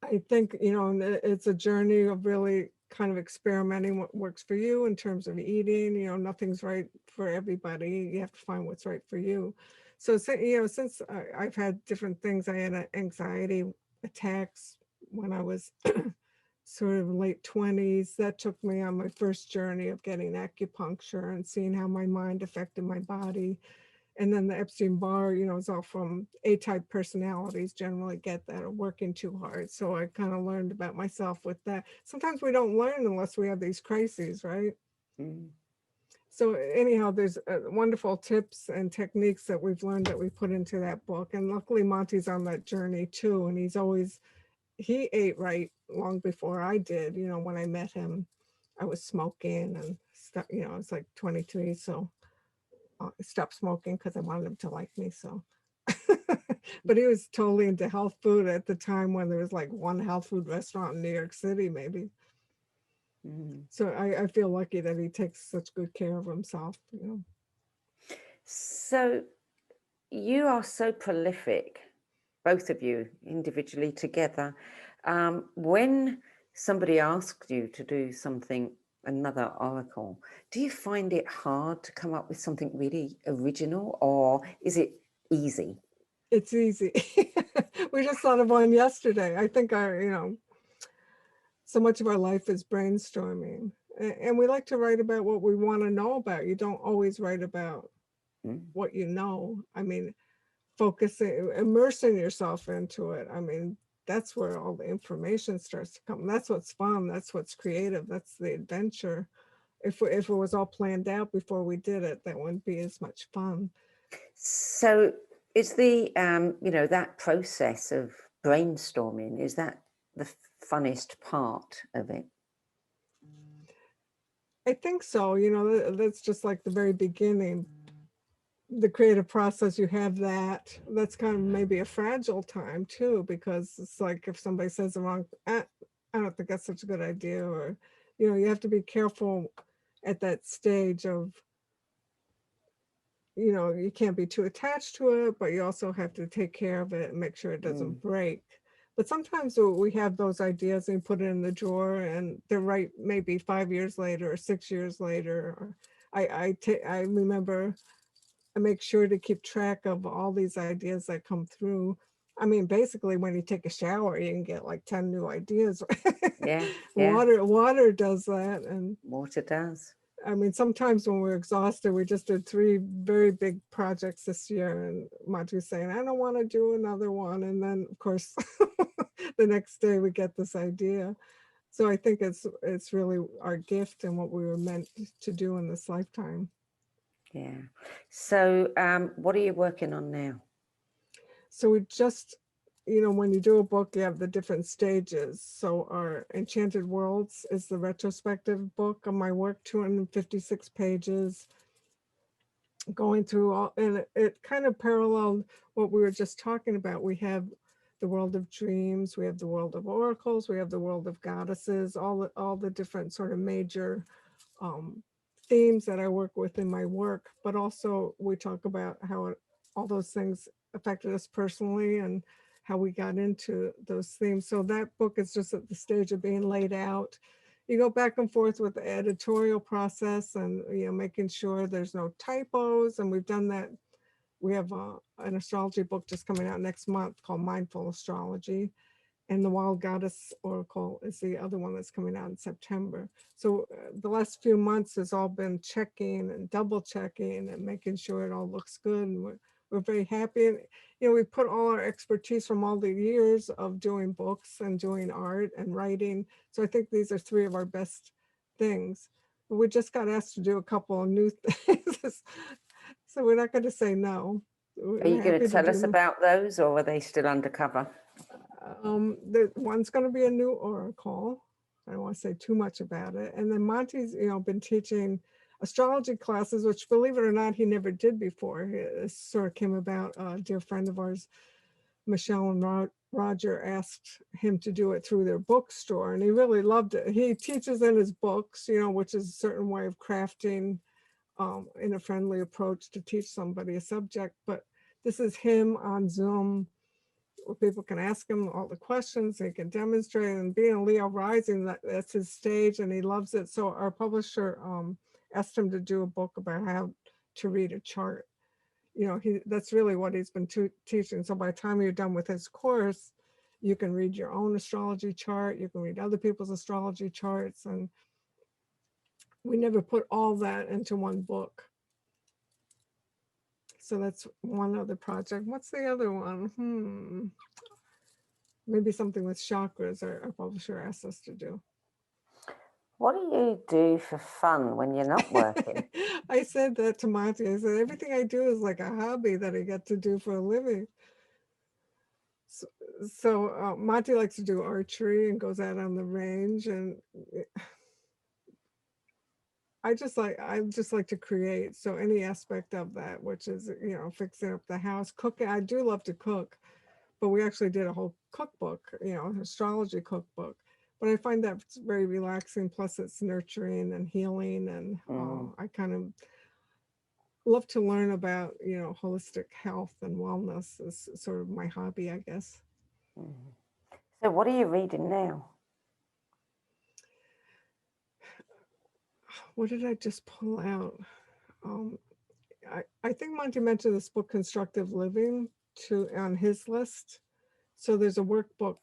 I think, and it's a journey of really kind of experimenting what works for you in terms of eating. Nothing's right for everybody. You have to find what's right for you. So, since I've had different things, I had anxiety attacks when I was sort of late 20s. That took me on my first journey of getting acupuncture and seeing how my mind affected my body. And then the Epstein-Barr, is all from A-type personalities generally get that, are working too hard. So I kind of learned about myself with that. Sometimes we don't learn unless we have these crises, right? Mm. So anyhow, there's wonderful tips and techniques that we've learned that we put into that book. And luckily Monty's on that journey too. And he ate right long before I did. When I met him, I was smoking and stuff, I was like 23. So I stopped smoking because I wanted him to like me. So, but he was totally into health food at the time when there was like one health food restaurant in New York City, maybe. Mm. So I feel lucky that he takes such good care of himself. So you are so prolific, both of you individually, together. When somebody asks you to do something, another oracle, do you find it hard to come up with something really original, or is it easy? It's easy. We just thought of one yesterday. I think so much of our life is brainstorming. And we like to write about what we want to know about. You don't always write about Mm. what you know. I mean, focusing, immersing yourself into it. I mean, that's where all the information starts to come. That's what's fun. That's what's creative. That's the adventure. If it was all planned out before we did it, that wouldn't be as much fun. So is the that process of brainstorming, is that the funnest part of it? I think so. That's just like the very beginning. The creative process, you have that's kind of maybe a fragile time too, because it's like if somebody says the wrong, I don't think that's such a good idea, or you have to be careful at that stage of, you can't be too attached to it, but you also have to take care of it and make sure it Mm. doesn't break. But sometimes we have those ideas and you put it in the drawer and they're right maybe 5 years later or 6 years later. Or I remember, I make sure to keep track of all these ideas that come through. I mean, basically, when you take a shower, you can get like 10 new ideas. Yeah, yeah, Water does that. And water does. I mean, sometimes when we're exhausted, we just did 3 very big projects this year, and Monty's saying, I don't want to do another one. And then, of course, the next day we get this idea. So I think it's really our gift and what we were meant to do in this lifetime. Yeah. So what are you working on now? So we just, when you do a book, you have the different stages. So our Enchanted Worlds is the retrospective book of my work, 256 pages, going through all, and it kind of paralleled what we were just talking about. We have the world of dreams, we have the world of oracles, we have the world of goddesses, all the different sort of major um, themes that I work with in my work, but also we talk about how all those things affected us personally and how we got into those themes. So that book is just at the stage of being laid out. You go back and forth with the editorial process and making sure there's no typos. And we've done that. We have an astrology book just coming out next month called Mindful Astrology, and the Wild Goddess Oracle is the other one that's coming out in September. So the last few months has all been checking and double checking and making sure it all looks good. And we're very happy. And, we put all our expertise from all the years of doing books and doing art and writing. So I think these are 3 of our best things. But we just got asked to do a couple of new things. So we're not going to say no. Are you We're going to happy to tell us do. about those, or are they still undercover? The one's going to be a new oracle. I don't want to say too much about it. And then Monty's, been teaching astrology classes, which, believe it or not, he never did before. It sort of came about. A dear friend of ours, Michelle and Roger, asked him to do it through their bookstore, and he really loved it. He teaches in his books, which is a certain way of crafting in a friendly approach to teach somebody a subject. But this is him on Zoom, where people can ask him all the questions, he can demonstrate, and being a Leo rising, that's his stage, and he loves it. So our publisher asked him to do a book about how to read a chart. That's really what he's been teaching. So by the time you're done with his course, you can read your own astrology chart, you can read other people's astrology charts, and we never put all that into one book. So that's one other project. What's the other one? Maybe something with chakras, our publisher asked us to do. What do you do for fun when you're not working? I said that to Monty. I said, everything I do is like a hobby that I get to do for a living. So Monty likes to do archery and goes out on the range, and I just like to create. So any aspect of that, which is, fixing up the house, cooking. I do love to cook, but we actually did a whole cookbook, astrology cookbook. But I find that it's very relaxing. Plus it's nurturing and healing. And I kind of love to learn about, holistic health and wellness is sort of my hobby, I guess. So what are you reading now? What did I just pull out? I think Monty mentioned this book, Constructive Living, on his list. So there's a workbook,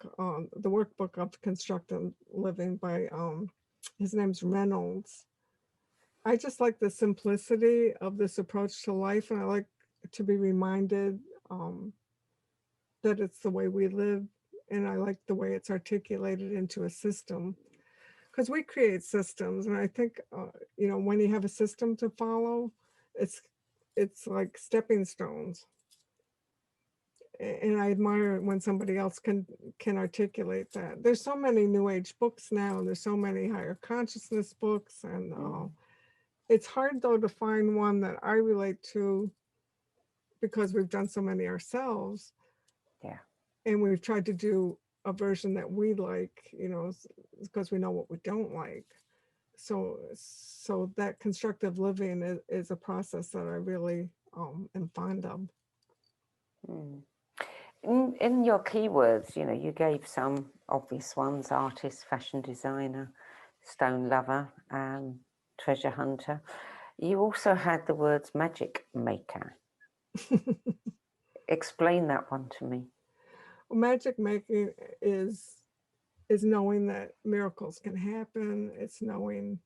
the workbook of Constructive Living by, his name's Reynolds. I just like the simplicity of this approach to life, and I like to be reminded that it's the way we live, and I like the way it's articulated into a system. Because we create systems, and I think, when you have a system to follow, it's like stepping stones. And I admire when somebody else can articulate that. There's so many New Age books now, and there's so many higher consciousness books, and it's hard though to find one that I relate to, because we've done so many ourselves. Yeah. And we've tried to do a version that we like, because we know what we don't like. So that constructive living is a process that I really am fond of. In your keywords, you gave some obvious ones: artist, fashion designer, stone lover, treasure hunter. You also had the words magic maker. Explain that one to me. Well, magic making is knowing that miracles can happen. It's knowing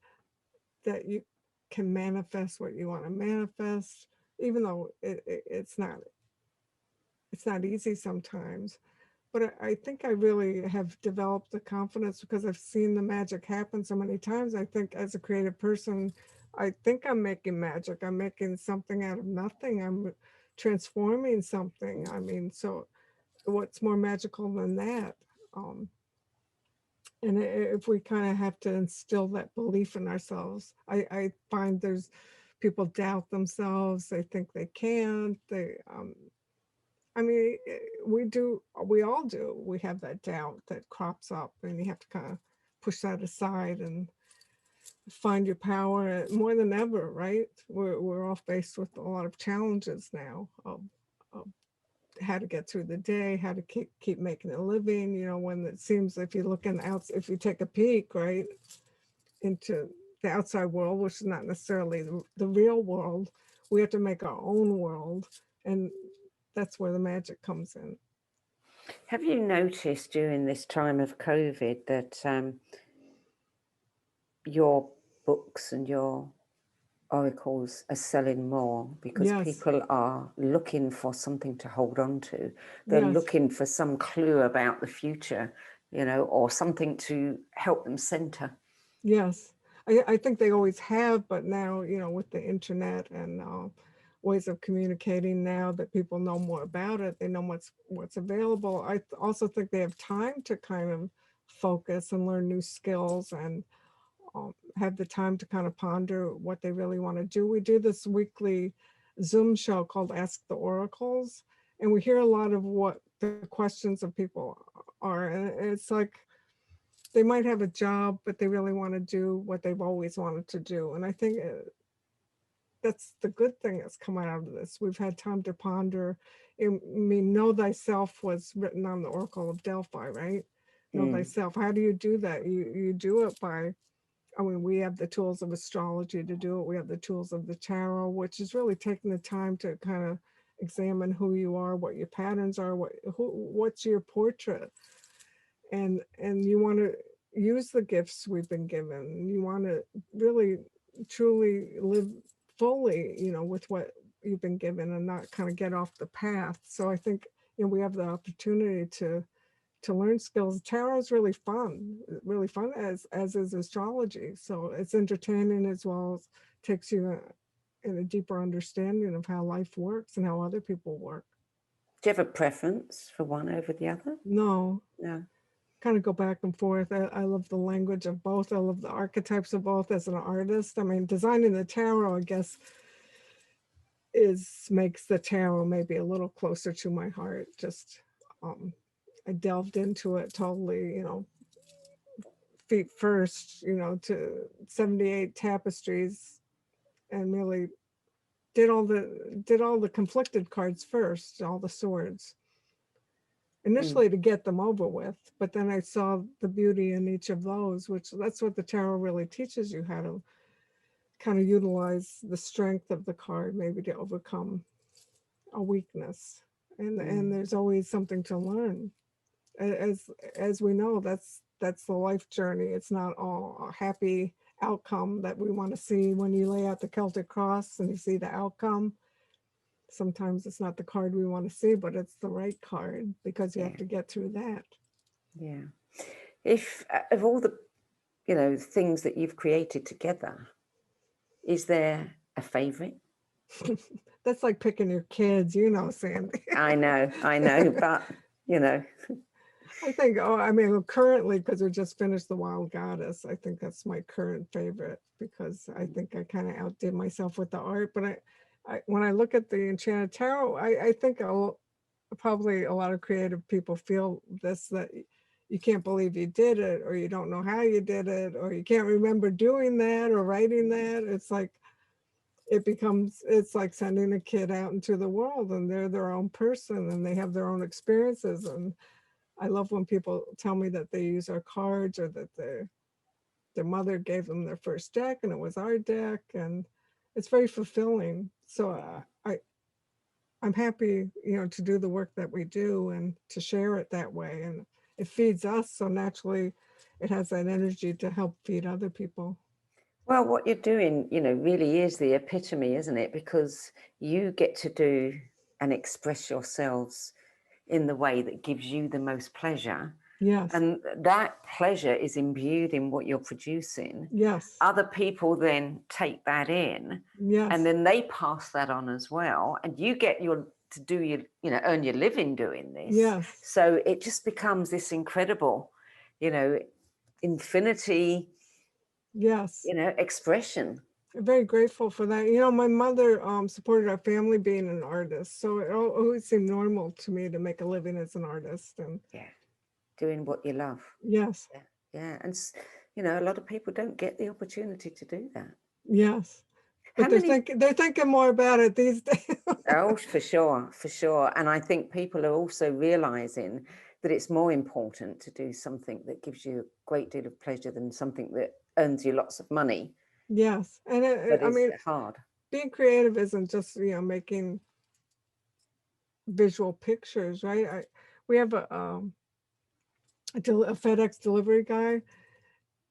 that you can manifest what you want to manifest, even though it's not easy sometimes. But I think I really have developed the confidence, because I've seen the magic happen so many times. I think as a creative person, I think I'm making magic. I'm making something out of nothing. I'm transforming something. I mean, so what's more magical than that? And if we kind of have to instill that belief in ourselves, I find there's people doubt themselves. They think they can't. I mean, we all do. We have that doubt that crops up, and you have to kind of push that aside and find your power more than ever, right? We're all faced with a lot of challenges now of how to get through the day, how to keep making a living, when it seems, if you're looking out, if you take a peek, right, into the outside world, which is not necessarily the real world, we have to make our own world. And that's where the magic comes in. Have you noticed during this time of COVID that your books and your oracles are selling more because Yes. people are looking for something to hold on to? They're Yes. looking for some clue about the future, or something to help them center. Yes. I think they always have, but now, with the internet and ways of communicating now that people know more about it. They know what's available. I also think they have time to kind of focus and learn new skills and have the time to kind of ponder what they really want to do. We do this weekly Zoom show called Ask the Oracles, and we hear a lot of what the questions of people are. And it's like they might have a job, but they really want to do what they've always wanted to do. And I think that's the good thing that's come out of this. We've had time to ponder. I mean, know thyself was written on the Oracle of Delphi, right? Know thyself. How do you do that? You do it by, I mean, we have the tools of astrology to do it. We have the tools of the tarot, which is really taking the time to kind of examine who you are, what your patterns are, what's your portrait. And you want to use the gifts we've been given. You want to really, truly live fully, with what you've been given and not kind of get off the path. So I think, we have the opportunity to learn skills. Tarot is really fun, as is astrology. So it's entertaining as well as takes you in a deeper understanding of how life works and how other people work. Do you have a preference for one over the other? No. No. Kind of go back and forth. I love the language of both. I love the archetypes of both as an artist. I mean, designing the tarot, I guess, makes the tarot maybe a little closer to my heart. Just I delved into it totally, feet first, to 78 tapestries, and really did all the conflicted cards first, all the swords. Initially to get them over with, but then I saw the beauty in each of those, which that's what the tarot really teaches you, how to kind of utilize the strength of the card, maybe to overcome a weakness. And there's always something to learn. As we know, that's the life journey. It's not all a happy outcome that we want to see when you lay out the Celtic cross and you see the outcome. Sometimes it's not the card we want to see, but it's the right card because you have to get through that. Yeah. If of all the, things that you've created together, is there a favorite? That's like picking your kids, Sandie. I know, but I think, currently, because we just finished The Wild Goddess, I think that's my current favorite because I think I kind of outdid myself with the art. But when I look at the Enchanted Tarot, I think probably a lot of creative people feel this, that you can't believe you did it, or you don't know how you did it, or you can't remember doing that or writing that. It's like, it's like sending a kid out into the world and they're their own person and they have their own experiences. And I love when people tell me that they use our cards or that their mother gave them their first deck and it was our deck, and it's very fulfilling. So I'm happy, to do the work that we do and to share it that way. And it feeds us, so naturally it has that energy to help feed other people. Well, what you're doing, really is the epitome, isn't it? Because you get to do and express yourselves in the way that gives you the most pleasure. Yes. And that pleasure is imbued in what you're producing. Yes. Other people then take that in. Yes. And then they pass that on as well. And you get earn your living doing this. Yes. So it just becomes this incredible, infinity. Yes. Expression. I'm very grateful for that. My mother supported our family being an artist. So it always seemed normal to me to make a living as an artist. And doing what you love. Yes. Yeah. And, a lot of people don't get the opportunity to do that. Yes. But they're thinking more about it these days. Oh, for sure. And I think people are also realizing that it's more important to do something that gives you a great deal of pleasure than something that earns you lots of money. Yes. And it's hard. Being creative isn't just, making visual pictures, right? We have a FedEx delivery guy,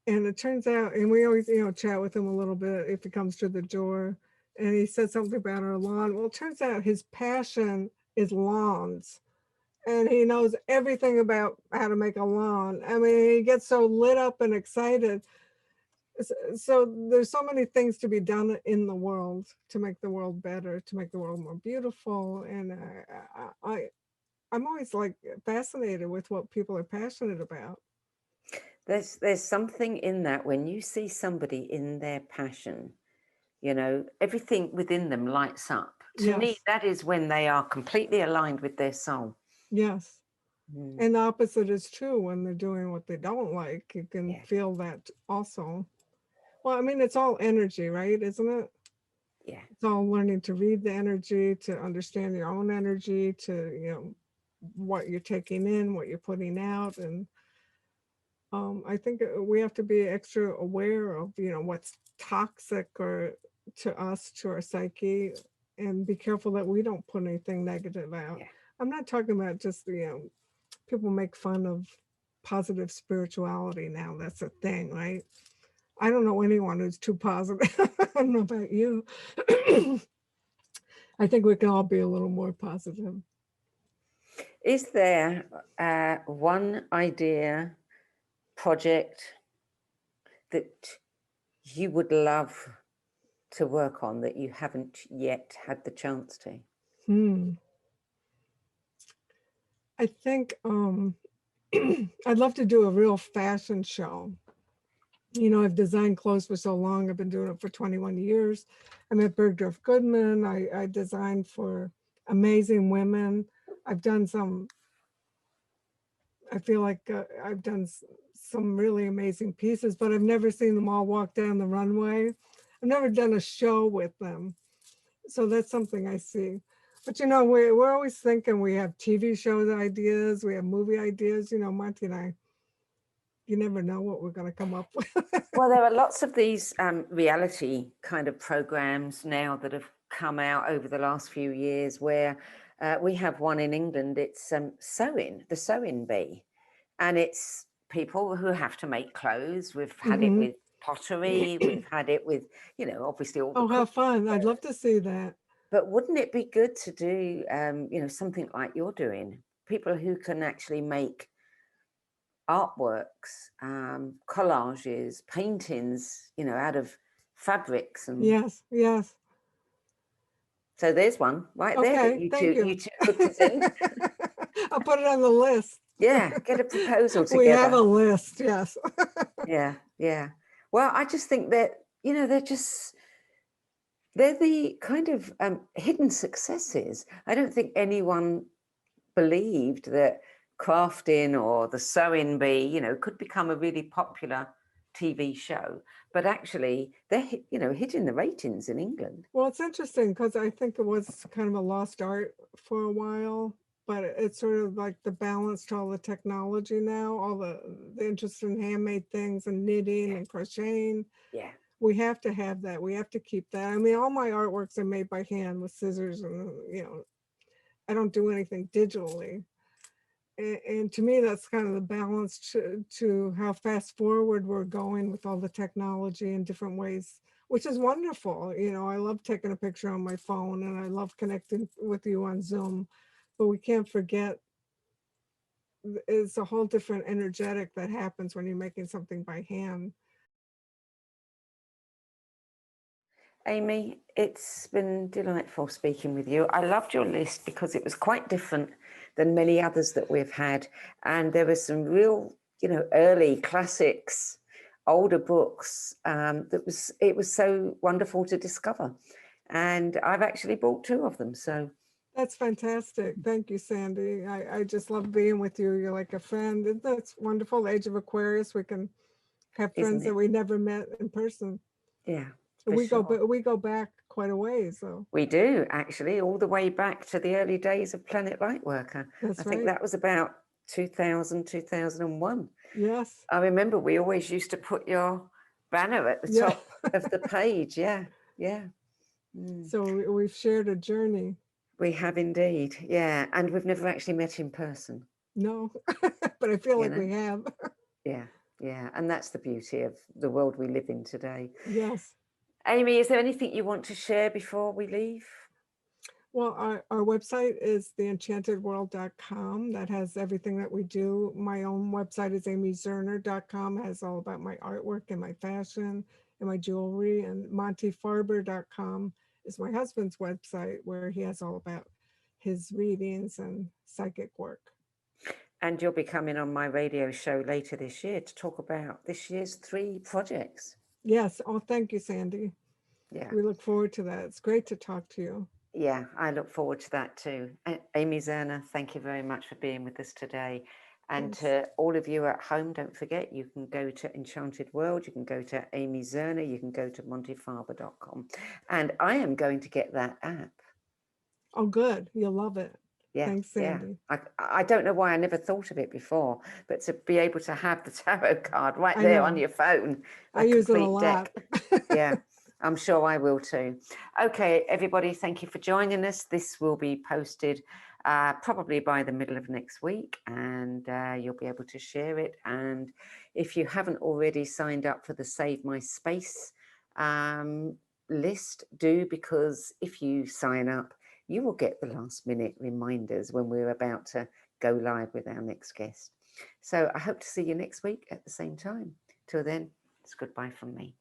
and it turns out, and we always, chat with him a little bit if he comes to the door, and he said something about our lawn. Well, it turns out his passion is lawns, and he knows everything about how to make a lawn. I mean, he gets so lit up and excited. So there's so many things to be done in the world to make the world better, to make the world more beautiful. And I'm always like fascinated with what people are passionate about. There's something in that when you see somebody in their passion, you know, everything within them lights up. To me, Yes, that is when they are completely aligned with their soul. yes. Mm, And the opposite is true when they're doing what they don't like. You can yeah, feel that also. Well, I mean, it's all energy, right? Isn't it? yeah. It's all learning to read the energy, to understand your own energy, to, what you're taking in, what you're putting out. And I think we have to be extra aware of, what's toxic or to us, to our psyche, and be careful that we don't put anything negative out. Yeah. I'm not talking about just, people make fun of positive spirituality now. That's a thing, right? I don't know anyone who's too positive. I don't know about you. I think we can all be a little more positive. Is there one idea, project that you would love to work on that you haven't yet had the chance to? Hmm. I think I'd love to do a real fashion show. I've designed clothes for so long. I've been doing it for 21 years. I met Bergdorf Goodman. I designed for amazing women. I've done some, I feel like I've done some really amazing pieces, but I've never seen them all walk down the runway. I've never done a show with them. So that's something I see. But we're always thinking we have TV shows ideas, we have movie ideas. Monty and I, you never know what we're going to come up with. Well, there are lots of these reality kind of programs now that have come out over the last few years where we have one in England. It's sewing, the sewing bee. And it's people who have to make clothes. We've had it Hmm. with pottery. We've had it with, obviously all the Oh, how cooking. fun. I'd love to see that. But wouldn't it be good to do, something like you're doing? People who can actually make artworks, collages, paintings, out of fabrics. And Yes, yes. so there's one right there that Okay, you thank two, you. you two could present. I'll put it on the list. Yeah, get a proposal We have a together. list, yes. Yeah, yeah. Well, I just think that, they're the kind of hidden successes. I don't think anyone believed that crafting or the sewing bee, could become a really popular TV show. But actually, they're, hitting the ratings in England. Well, it's interesting because I think it was kind of a lost art for a while, but it's sort of like the balance to all the technology now, all the interest in handmade things and knitting Yeah, and crocheting. yeah. We have to have that. We have to keep that. I mean, all my artworks are made by hand with scissors, and I don't do anything digitally. And to me, that's kind of the balance to how fast forward we're going with all the technology in different ways, which is wonderful. I love taking a picture on my phone and I love connecting with you on Zoom, but we can't forget it's a whole different energetic that happens when you're making something by hand. Amy, it's been delightful speaking with you. I loved your list because it was quite different than many others that we've had. And there were some real, early classics, older books. It was so wonderful to discover. And I've actually bought two of them. So, That's fantastic. Thank you, Sandie. I just love being with you. You're like a friend. That's wonderful. The age of Aquarius, we can have isn't friends that it? we never met in person. Yeah, And for sure. we go back quite a ways, so We do actually, all the way back to the early days of Planet Lightworker. I that's think right. that was about 2000, 2001. Yes. I remember we always used to put your banner at the Yeah. top of the page. Yeah, yeah. Mm. So we've shared a journey. We have indeed. Yeah. And we've never actually met in person, No, but I feel you like know? we have. Yeah, yeah. And that's the beauty of the world we live in today. Yes. Amy, is there anything you want to share before we leave? Well, our website is theenchantedworld.com. That has everything that we do. My own website is amyzerner.com, has all about my artwork and my fashion and my jewelry. And montyfarber.com is my husband's website, where he has all about his readings and psychic work. And you'll be coming on my radio show later this year to talk about this year's 3 projects. Yes. Oh, thank you, Sandie. Yeah. We look forward to that. It's great to talk to you. Yeah, I look forward to that too. Amy Zerner, thank you very much for being with us today. And Thanks. to all of you at home, don't forget, you can go to Enchanted World, you can go to Amy Zerner, you can go to montyfarber.com. And I am going to get that app. Oh, good. You'll love it. Yeah, Thanks, yeah. Sandie. I don't know why I never thought of it before, but to be able to have the tarot card right I there on know. your phone, I a use it a complete lot. deck. Yeah, I'm sure I will too. Okay, everybody, thank you for joining us. This will be posted probably by the middle of next week, and you'll be able to share it. And if you haven't already signed up for the Save My Space list, do, because if you sign up, you will get the last minute reminders when we're about to go live with our next guest. So I hope to see you next week at the same time. Till then, it's goodbye from me.